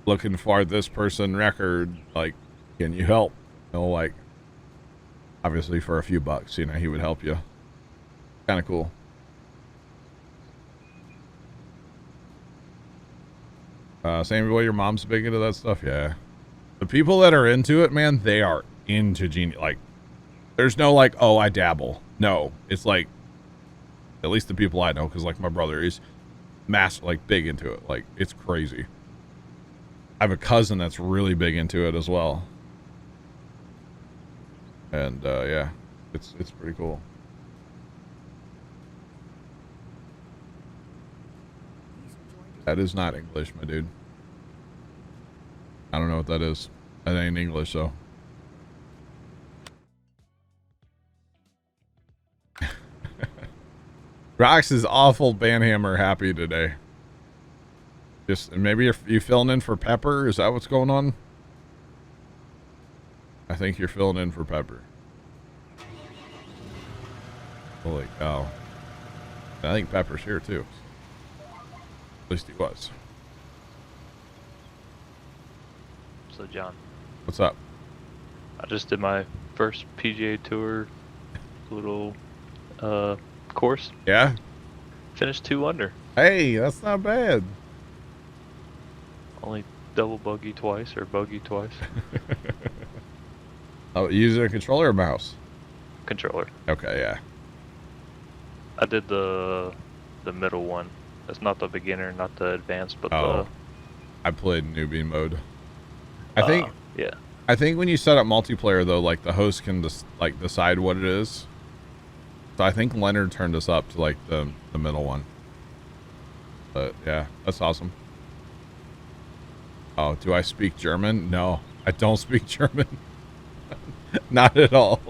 looking for this person record. Like, can you help? You know, like, obviously for a few bucks, you know, he would help you. Kind of cool. Same way your mom's big into that stuff. Yeah. The people that are into it, man, they are into genius. Like, there's no like, oh, I dabble. No, it's like, at least the people I know, because like my brother is like big into it. Like, it's crazy. I have a cousin that's really big into it as well. And yeah, it's pretty cool. That is not English, my dude. I don't know what that is. That ain't English, though. Rox is awful Banhammer happy today. Just maybe you filling in for Pepper? Is that what's going on? I think you're filling in for Pepper. Holy cow. I think Pepper's here too. At least he was. So John, What's up? I just did my first PGA Tour little course. Yeah? Finished 2 under. Hey, that's not bad. Only double bogey twice or bogey twice. Oh, using a controller or mouse? Controller. Okay, yeah. I did the middle one. That's not the beginner, not the advanced, but Oh. I played newbie mode. I think yeah. I think when you set up multiplayer though, like the host can just like decide what it is. So I think Leonard turned us up to like the middle one. But yeah, that's awesome. Oh, do I speak German? No, I don't speak German. Not at all.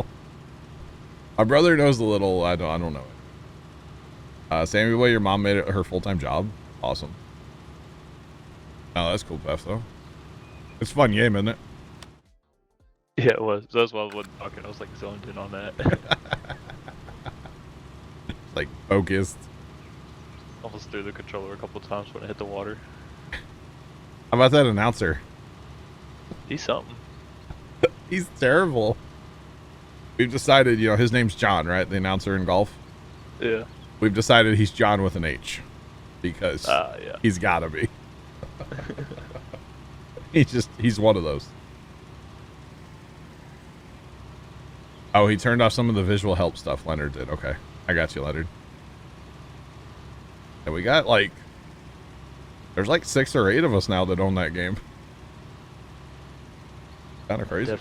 My brother knows a little. I don't know it. Sammy Boy, your mom made it her full-time job. Awesome. Oh, that's cool, Beth, though. It's a fun game, isn't it? Yeah, it was. That's why I wasn't talking. I was like zoned in on that. Like focused. Almost threw the controller a couple times when I hit the water. How about that announcer? He's something. He's terrible. We've decided, you know, his name's John, right? The announcer in golf. Yeah. We've decided he's John with an H because Yeah. he's gotta be. He's one of those. Oh, he turned off some of the visual help stuff Leonard did. Okay. I got you, Leonard. And we got like, there's like 6 or 8 of us now that own that game. Kind of crazy.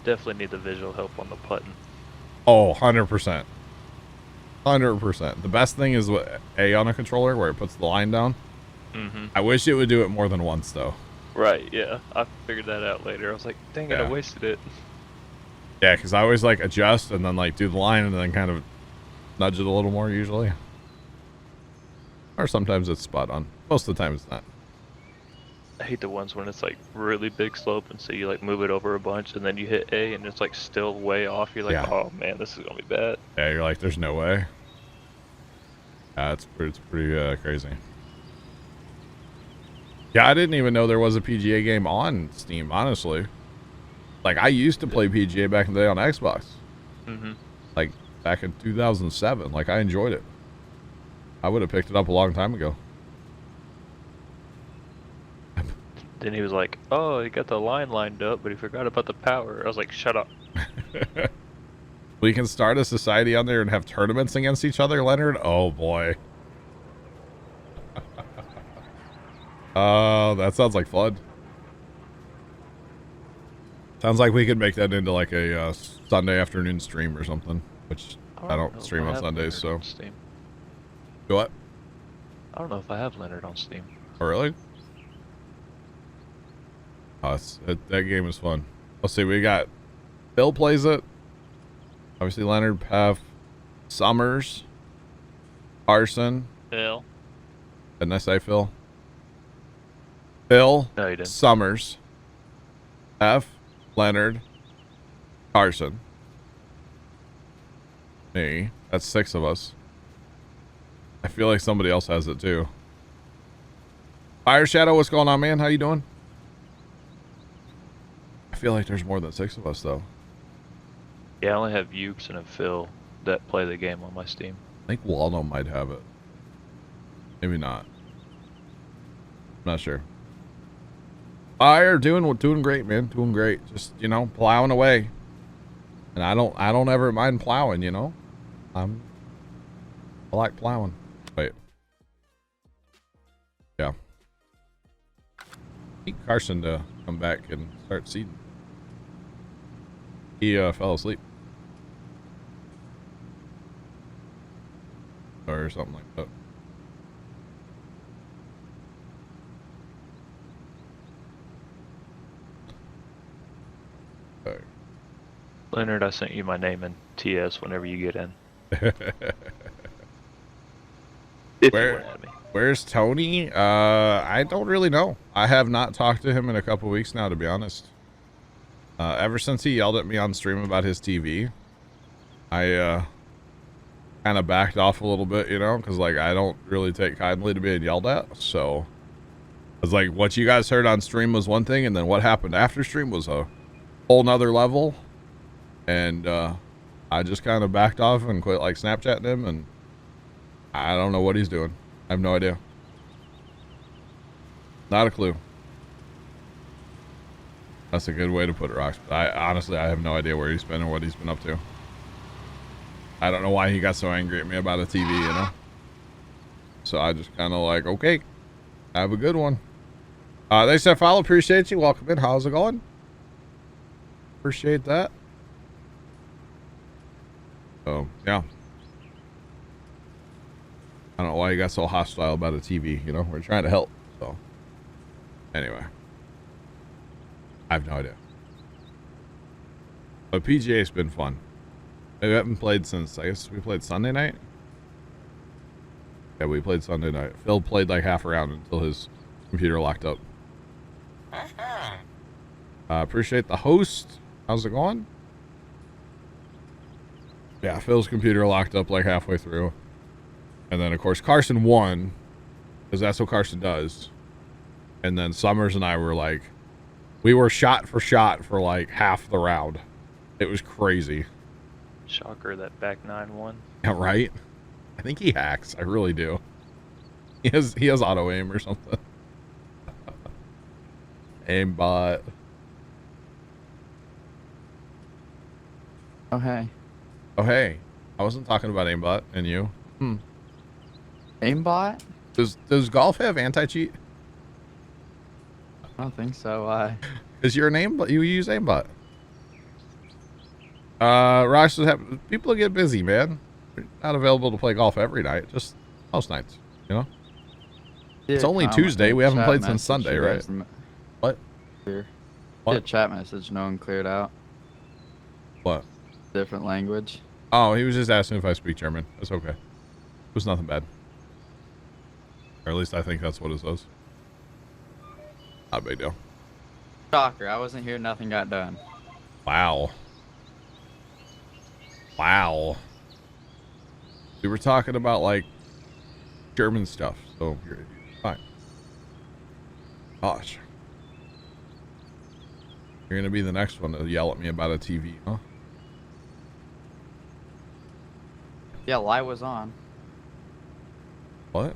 Definitely need the visual help on the putting. Oh, 100%. 100%. The best thing is what A on a controller where it puts the line down. Mm-hmm. I wish it would do it more than once though. Right, yeah. I figured that out later. I was like, dang it, Yeah. I wasted it. Yeah, because I always like adjust and then like do the line and then kind of nudge it a little more usually. Or sometimes it's spot on. Most of the time it's not. I hate the ones when it's like really big slope and so you like move it over a bunch and then you hit A and it's like still way off. You're like, Yeah. oh man, this is gonna be bad. Yeah, you're like, there's no way. Yeah, it's pretty crazy. Yeah, I didn't even know there was a PGA game on Steam, honestly. Like, I used to play PGA back in the day on Xbox. Mm-hmm. Like, back in 2007. Like, I enjoyed it. I would have picked it up a long time ago. Then he was like, oh, he got the line lined up, but he forgot about the power. I was like, shut up. We can start a society on there and have tournaments against each other, Leonard? Oh, boy. That sounds like fun. Sounds like we could make that into like a Sunday afternoon stream or something, which I know don't if stream I on have Sundays, Leonard so. on Steam. Do what? I don't know if I have Leonard on Steam. Oh, really? Oh, that game is fun. Let's see, we got Bill plays it. Obviously, Leonard, Pef, Summers, Carson. Phil. Didn't I say Phil? Phil, No, you didn't. Summers, F, Leonard, Carson, me. That's 6 of us. I feel like somebody else has it too. Fire Shadow, what's going on, man? How you doing? I feel like there's more than 6 of us though. Yeah, I only have Ukes and a Phil that play the game on my Steam. I think Waldo might have it. Maybe not. I'm not sure. Fire, doing great, man. Doing great. Just, you know, plowing away. And I don't ever mind plowing, you know. I like plowing. Wait. Yeah. Need Carson to come back and start seeding. He fell asleep. Or something like that. Okay. Leonard, I sent you my name in TS whenever you get in. If you want to add me. Where's Tony? I don't really know. I have not talked to him in a couple weeks now, to be honest. Ever since he yelled at me on stream about his TV, I kind of backed off a little bit, you know, because like I don't really take kindly to being yelled at. So it's like what you guys heard on stream was one thing, and then what happened after stream was a whole nother level. And I just kind of backed off and quit like Snapchatting him, and I don't know what he's doing. I have no idea. Not a clue. That's a good way to put it, Rox. I honestly, I have no idea where he's been or what he's been up to. I don't know why he got so angry at me about a TV, you know? So I just kind of like, okay, have a good one. They said, follow, appreciate you. Welcome in. How's it going? Appreciate that. So, yeah. I don't know why you got so hostile about a TV, you know? We're trying to help, so. Anyway. I have no idea. But PGA's been fun. We haven't played since, I guess we played Sunday night? Yeah, we played Sunday night. Phil played like half a round until his computer locked up. Appreciate the host. How's it going? Yeah, Phil's computer locked up like halfway through. And then, of course, Carson won, because that's what Carson does. And then Summers and I were like, we were shot for like half the round. It was crazy. Shocker that back 9-1. Yeah, right? I think he hacks. I really do. He has auto aim or something. Aimbot. Oh, hey. Oh, hey. I wasn't talking about aimbot and you. Aimbot? Does golf have anti-cheat? I don't think so. Why? Is your name, but you use aimbot? Rosh, people get busy, man. They're not available to play golf every night, just most nights, you know? It's only Tuesday. We haven't played since Sunday, right? What? What? Chat message, no one cleared out. What? Different language. Oh, he was just asking if I speak German. That's okay. It was nothing bad. Or at least I think that's what it was. Not a big deal. Shocker, I wasn't here, nothing got done. Wow. Wow. We were talking about, like, German stuff, so you're fine. Gosh. You're gonna be the next one to yell at me about a TV, huh? Yeah, light was on. What?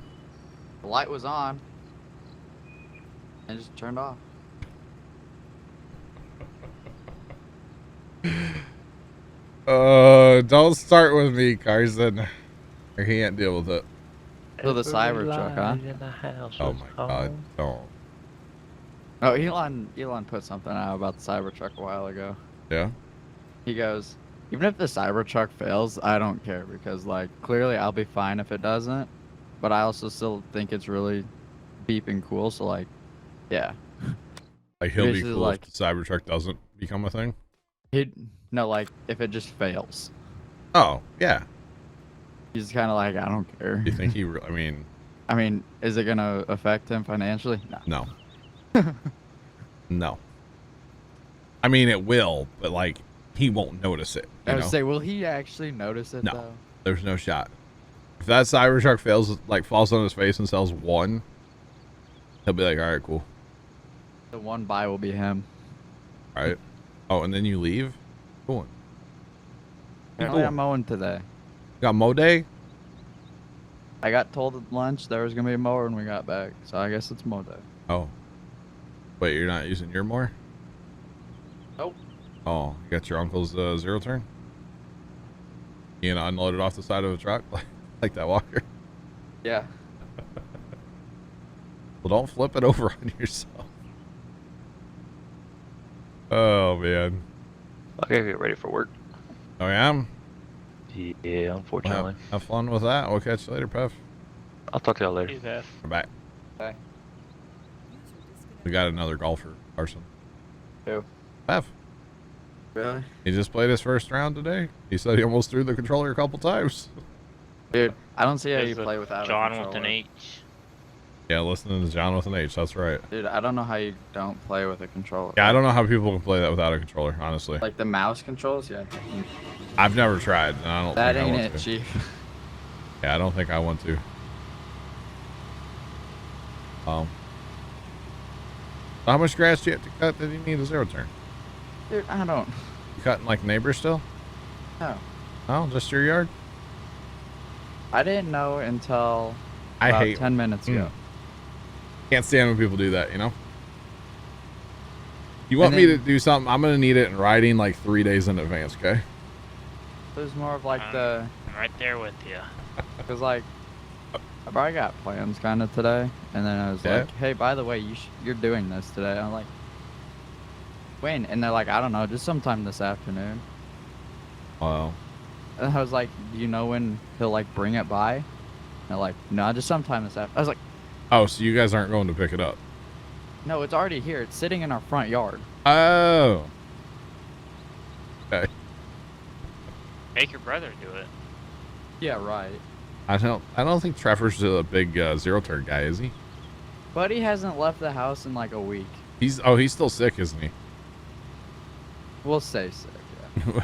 The light was on. And just turned off. Don't start with me, Carson. I can't deal with it. So the Cybertruck, huh? Oh my god, don't. Oh, Elon put something out about the Cybertruck a while ago. Yeah? He goes, even if the Cybertruck fails, I don't care because, like, clearly I'll be fine if it doesn't. But I also still think it's really beeping cool, so, like, yeah. Like, he'll be Basically, cool like, if the Cybertruck doesn't become a thing? No, like, if it just fails. Oh, yeah. He's kind of like, I don't care. You think he, I mean, is it going to affect him financially? No. No. I mean, it will, but, like, he won't notice it. I would know? say, will he actually notice it, No. though? There's no shot. If that Cybertruck fails, like, falls on his face and sells one, he'll be like, all right, cool. The one buy will be him. All right. Oh, and then you leave? Cool. Apparently I'm mowing today. Got mow day? I got told at lunch there was going to be a mower when we got back, so I guess it's mow day. Oh. Wait, you're not using your mower? Nope. Oh, you got your uncle's zero turn? You gonna unload it off the side of the truck? Like that walker? Yeah. Well, don't flip it over on yourself. Oh, man. I gotta get ready for work. Oh, yeah? Yeah, unfortunately. Well, have fun with that. We'll catch you later, Puff. I'll talk to y'all later. Bye. Bye. We got another golfer, Carson. Who? Puff. Really? He just played his first round today. He said he almost threw the controller a couple times. Dude, I don't see how you There's a play without John a with an controller. H. Yeah, listening to John with an H. That's right. Dude, I don't know how you don't play with a controller. Yeah, I don't know how people can play that without a controller, honestly. Like the mouse controls? Yeah. I've never tried, and I don't That think I ain't want it, to. Chief. Yeah, I don't think I want to. How much grass do you have to cut that you need a zero turn? Dude, I don't. You cutting like neighbors still? No. Oh, just your yard? I didn't know until I about hate 10 minutes ago. Can't stand when people do that, you know? You want me to do something, I'm going to need it in writing like 3 days in advance, okay? It was more of like I'm right there with you. because like, I've already got plans kind of today. And then I was Yeah. like, hey, by the way, you're doing this today. I'm like, when? And they're like, I don't know, just sometime this afternoon. Wow. And I was like, do you know when he'll like bring it by? And they're like, no, just sometime this afternoon. I was like, Oh, so you guys aren't going to pick it up? no, it's already here. It's sitting in our front yard. Oh. Okay. Make your brother do it. Yeah, right. I don't think Trevor's a big zero turn guy, is he? But he hasn't left the house in like a week. He's still sick, isn't he? We'll say sick, yeah.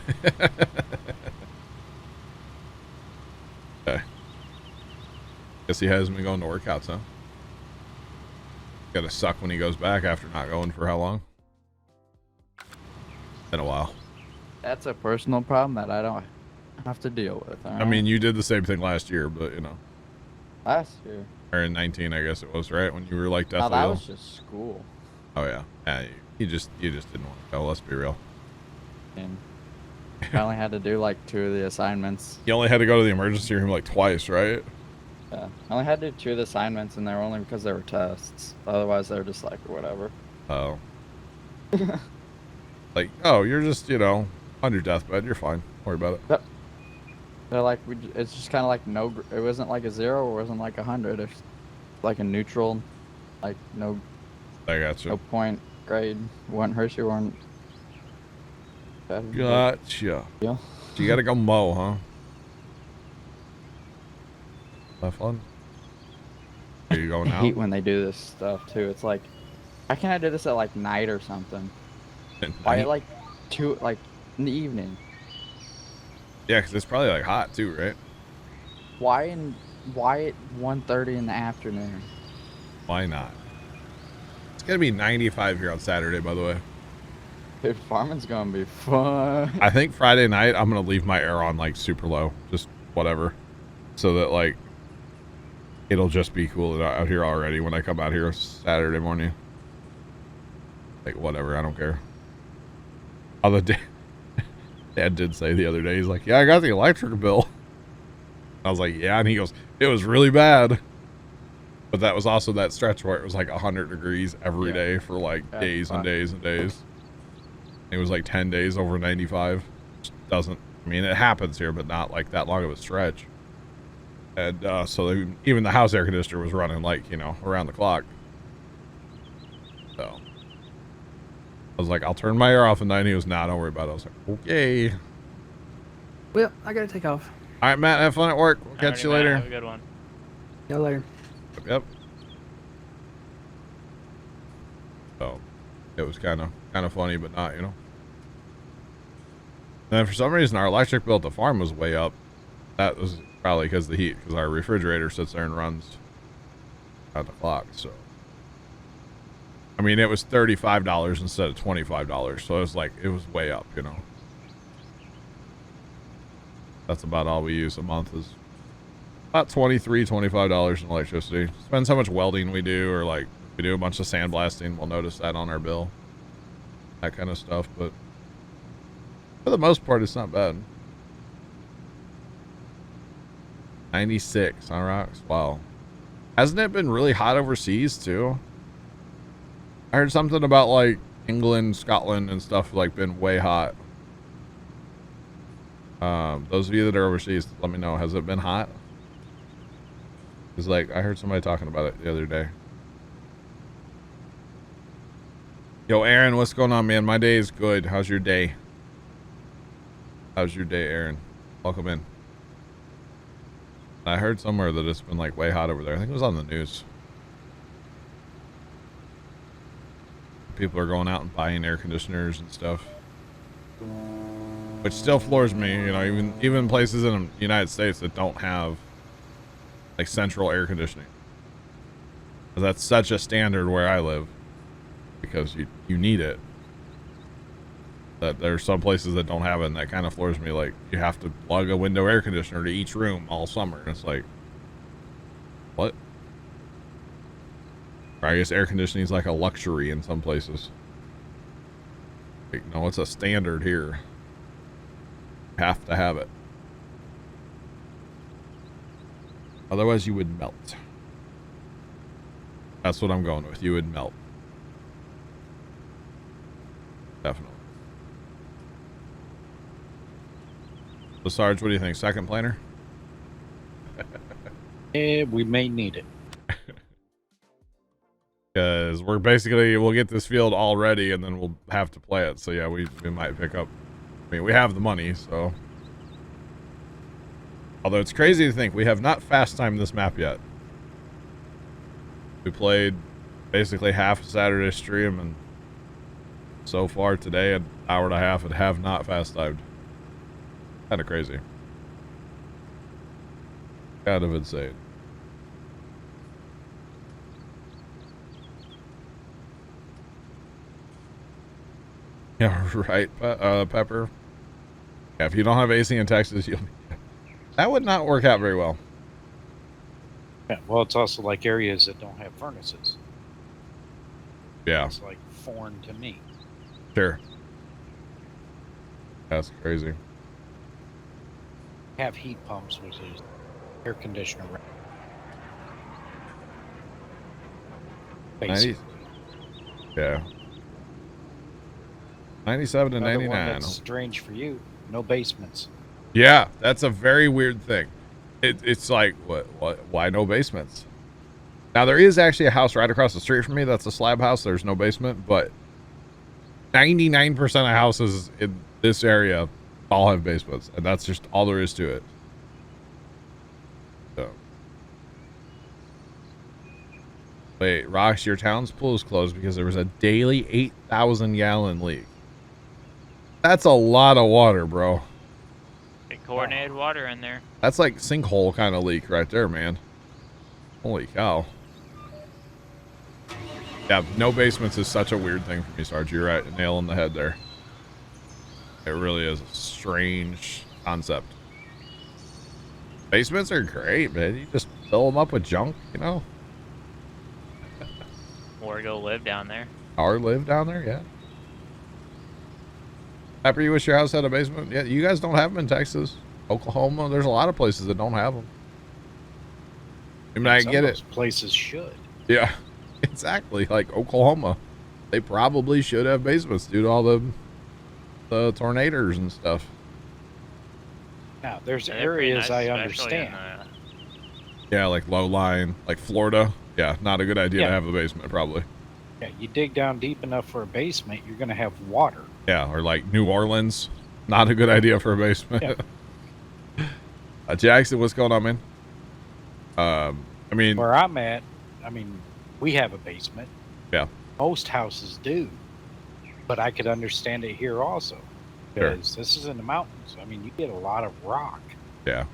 Okay. Guess he hasn't been going to workouts, huh? Gotta suck when he goes back after not going for how long? Been a while. That's a personal problem that I don't have to deal with. I mean, you did the same thing last year, but you know. last year. Or in 19, I guess it was, right? When you were like No, deathly that ill. was just school. Oh yeah. Yeah, you just didn't want to go, let's be real. And I only had to do like 2 of the assignments. You only had to go to the emergency room like twice, right? Yeah. I only had to do 2 of the assignments, and they were only because they were tests. Otherwise, they were just like, whatever. Oh. Like, oh, you're just, you know, on your deathbed. You're fine. Don't worry about it. They're like, it's just kind of like no, it wasn't like a 0, it wasn't like 100. It's like a neutral, like no I got you. point grade. Wouldn't hurt you, weren't. Gotcha. Yeah. So you gotta go mow, huh? Have fun. Are you going I out? hate when they do this stuff too. It's like, why can't I do this at like night or something? At Why night? at like 2, like in the evening? Yeah, because it's probably like hot too, right? Why at 1:30 in the afternoon? Why not? It's gonna be 95 here on Saturday, by the way. Dude, farming's gonna be fun. I think Friday night I'm gonna leave my air on like super low, just whatever, so that like it'll just be cool out here already when I come out here Saturday morning. Like whatever, I don't care. Although Dad did say the other day, he's like, "Yeah, I got the electric bill." I was like, "Yeah," and he goes, "It was really bad." But that was also that stretch where it was like 100 degrees every day for like days and days and days. It was like 10 days over 95. Which doesn't, I mean, it happens here, but not like that long of a stretch. And so even the house air conditioner was running like, you know, around the clock. So I was like, I'll turn my air off at night. And he was, nah, don't worry about it. I was like, okay. Well, I gotta take off. All right, Matt, have fun at work. We'll catch you later. Have a good one. Y'all later. Yep. So it was kind of funny, but not, you know. And then for some reason, our electric bill at the farm was way up. That was probably because of the heat, because our refrigerator sits there and runs at the clock. So, I mean, it was $35 instead of $25. So it was like, it was way up, you know. That's about all we use a month is about $25 in electricity. Depends how much welding we do, or like if we do a bunch of sandblasting, we'll notice that on our bill. That kind of stuff, but for the most part, it's not bad. 96 on rocks. Wow. Hasn't it been really hot overseas too? I heard something about like England, Scotland and stuff like been way hot. Those of you that are overseas, let me know. Has it been hot? Because like I heard somebody talking about it the other day. Yo, Aaron, what's going on, man? My day is good. How's your day? How's your day, Aaron? Welcome in. I heard somewhere that it's been like way hot over there. I think it was on the news. People are going out and buying air conditioners and stuff, which still floors me. You know, even places in the United States that don't have like central air conditioning. That's such a standard where I live because you need it. That there's some places that don't have it, and that kind of floors me. Like, you have to plug a window air conditioner to each room all summer. And it's like, what? Or I guess air conditioning is like a luxury in some places. Like, no, it's a standard here. You have to have it. Otherwise, you would melt. That's what I'm going with. You would melt. Definitely. So, Sarge, what do you think? Second planer? Yeah, we may need it. Because we'll get this field all ready, and then we'll have to play it. So, yeah, we might pick up. I mean, we have the money, so. Although it's crazy to think we have not fast timed this map yet. We played basically half Saturday stream, and so far today, an hour and a half, and have not fast timed. Kind of crazy. Kind of insane. Yeah, right, Pepper. Yeah, if you don't have AC in Texas, that would not work out very well. Yeah, well, it's also like areas that don't have furnaces. Yeah. It's like foreign to me. Sure. That's crazy. Have heat pumps, which is air conditioner. 90, yeah. 97 to Another 99. one that's strange for you. No basements. Yeah, that's a very weird thing. It's like, why no basements? Now, there is actually a house right across the street from me that's a slab house. There's no basement, but 99% of houses in this area all have basements, and that's just all there is to it. So. Wait, Rox, your town's pool is closed because there was a daily 8,000 gallon leak. That's a lot of water, bro. Get coordinated water in there. That's like sinkhole kind of leak right there, man. Holy cow. Yeah, no basements is such a weird thing for me, Sarge. You're right. Nail on the head there. It really is a strange concept. Basements are great, man. You just fill them up with junk, you know? Or go live down there. Or live down there, yeah. Pepper, you wish your house had a basement? Yeah, you guys don't have them in Texas. Oklahoma, there's a lot of places that don't have them. I mean, I get it. Places should. Yeah, exactly. Like Oklahoma, they probably should have basements due to all the tornadoes and stuff. Now, there's Yeah, they're pretty areas nice, I especially in understand. Yeah, like low lying, like Florida. Yeah, not a good idea to Yeah. have a basement, probably. Yeah, you dig down deep enough for a basement, you're going to have water. Yeah, or like New Orleans, not a good idea for a basement. Yeah. Jackson, what's going on, man? I mean, Where I'm at, we have a basement. Yeah. Most houses do. But I could understand it here also. Sure. Because this is in the mountains. You get a lot of rock. yeah.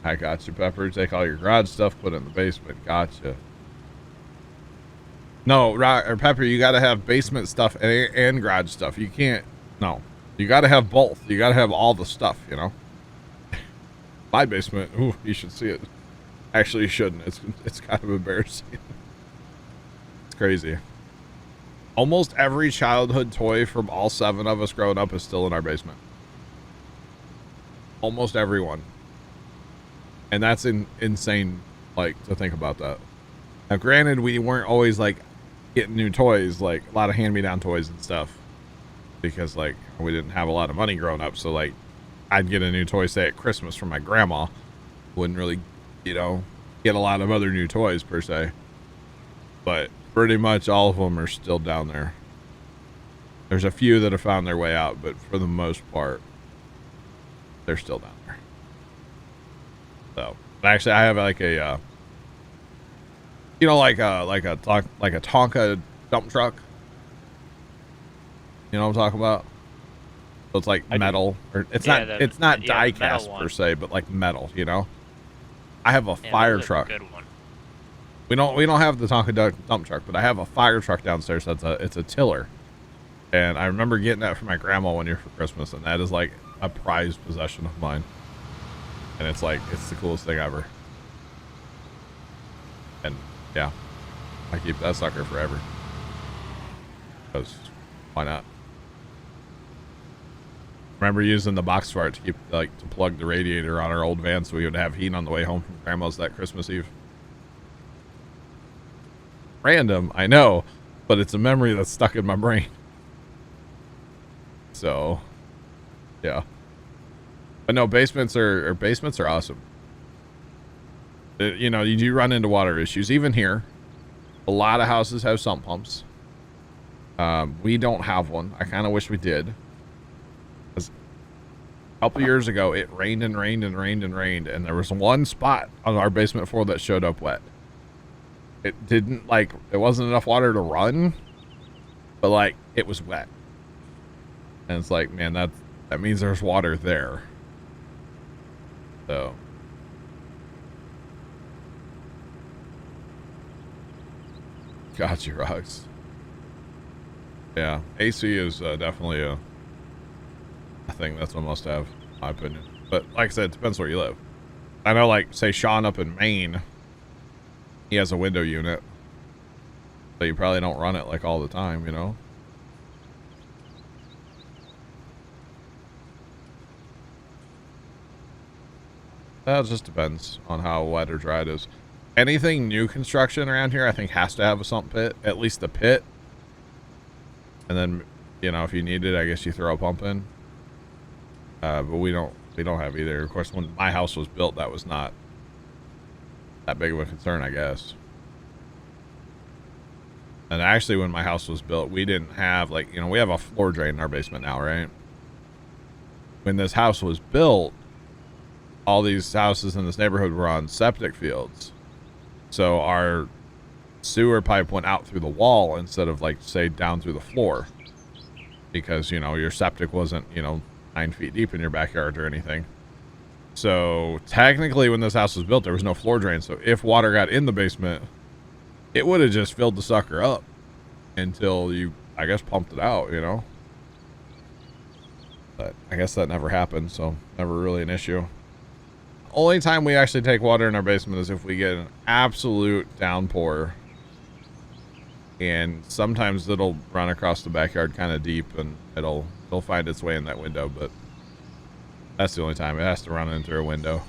I got you, Pepper. Take all your garage stuff, put it in the basement. Gotcha. No, Pepper, you got to have basement stuff and garage stuff. You can't. No, you got to have both. You got to have all the stuff. You know. My basement. Ooh, you should see it. Actually, you shouldn't. It's kind of embarrassing. It's crazy. Almost every childhood toy from all 7 of us growing up is still in our basement. Almost everyone. And that's insane, like, to think about that. Now, granted, we weren't always, like, getting new toys, like, a lot of hand-me-down toys and stuff. Because, like, we didn't have a lot of money growing up. So, like, I'd get a new toy, say, at Christmas from my grandma. Wouldn't really, you know, get a lot of other new toys, per se. But pretty much all of them are still down there. There's a few that have found their way out, but for the most part, they're still down there. So, actually, I have like a, you know, like a Tonka dump truck. You know what I'm talking about? So it's like I do. metal, or it's Yeah, not. the- It's not yeah, die the metal cast per one. se, but like metal. You know. I have a Yeah, fire those are truck. the good one. We don't have the Tonka dump truck, but I have a fire truck downstairs. It's a tiller, and I remember getting that for my grandma one year for Christmas, and that is like a prized possession of mine. And it's like it's the coolest thing ever. And yeah, I keep that sucker forever. Because why not? Remember using the box fart to keep to plug the radiator on our old van so we would have heat on the way home from grandma's that Christmas Eve. Random, I know, but it's a memory that's stuck in my brain. So, yeah. But no, basements are awesome. You know, you do run into water issues. Even here, a lot of houses have sump pumps. We don't have one. I kind of wish we did. A couple years ago, it rained and rained and rained and rained, and there was one spot on our basement floor that showed up wet. It didn't it wasn't enough water to run, but like it was wet. And it's like, man, that means there's water there. So gotcha, rocks. Yeah, AC is definitely a thing that's a must have, in my opinion. But like I said, it depends where you live. I know, like, say Sean up in Maine, he has a window unit, so you probably don't run it like all the time, you know. That just depends on how wet or dry it is. Anything new construction around here, I think, has to have a sump pit, at least a pit. And then, you know, if you need it, I guess you throw a pump in. But we don't have either. Of course, when my house was built, that was not that big of a concern, I guess. And actually, when my house was built, we didn't have, like, you know, we have a floor drain in our basement now, right? When this house was built, all these houses in this neighborhood were on septic fields. So our sewer pipe went out through the wall instead of, like, say, down through the floor. Because, you know, your septic wasn't, you know, 9 feet deep in your backyard or anything. So technically, when this house was built, there was no floor drain. So if water got in the basement, it would have just filled the sucker up until you, I guess, pumped it out, you know. But I guess that never happened, so never really an issue. Only time we actually take water in our basement is if we get an absolute downpour. And sometimes it'll run across the backyard kind of deep, and it'll find its way in that window, but that's the only time. It has to run in through a window.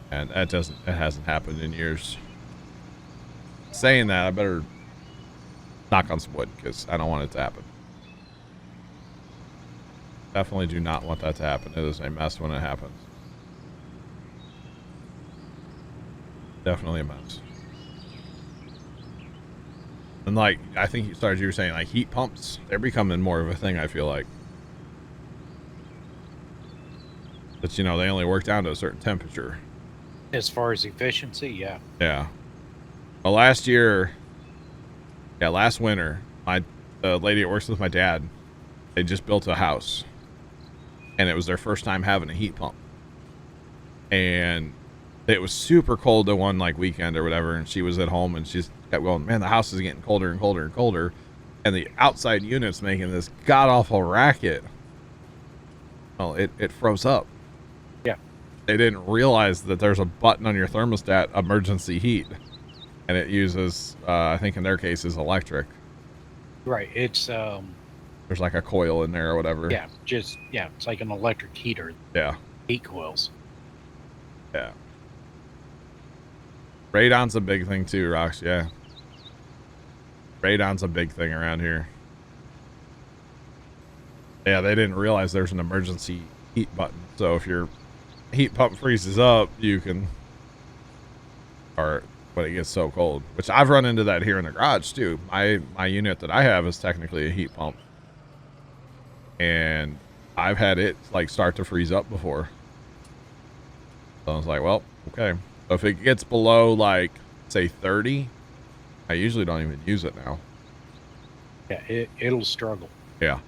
And it hasn't happened in years. Saying that, I better knock on some wood, because I don't want it to happen. Definitely do not want that to happen. It is a mess when it happens. Definitely a mess. And like, I think you were saying, like, heat pumps, they're becoming more of a thing, I feel like. But, you know, they only work down to a certain temperature. As far as efficiency, yeah. Yeah. Well, last winter, the lady that works with my dad, they just built a house. And it was their first time having a heat pump. And it was super cold the one, like, weekend or whatever, and she was at home, and she's kept going, man, the house is getting colder and colder and colder, and the outside unit's making this god-awful racket. Well, it froze up. Yeah. They didn't realize that there's a button on your thermostat, emergency heat, and it uses, I think in their case, is electric. Right, it's, There's like a coil in there or whatever. yeah, it's like an electric heater. Yeah. Heat coils. Yeah. Radon's a big thing too, Rox, yeah. Radon's a big thing around here. Yeah, they didn't realize there's an emergency heat button. So if your heat pump freezes up, you can, or when it gets so cold, which I've run into that here in the garage too. My unit that I have is technically a heat pump. And I've had it like start to freeze up before. So I was like, well, okay. So if it gets below, like, say 30, I usually don't even use it now. Yeah, it'll struggle. Yeah.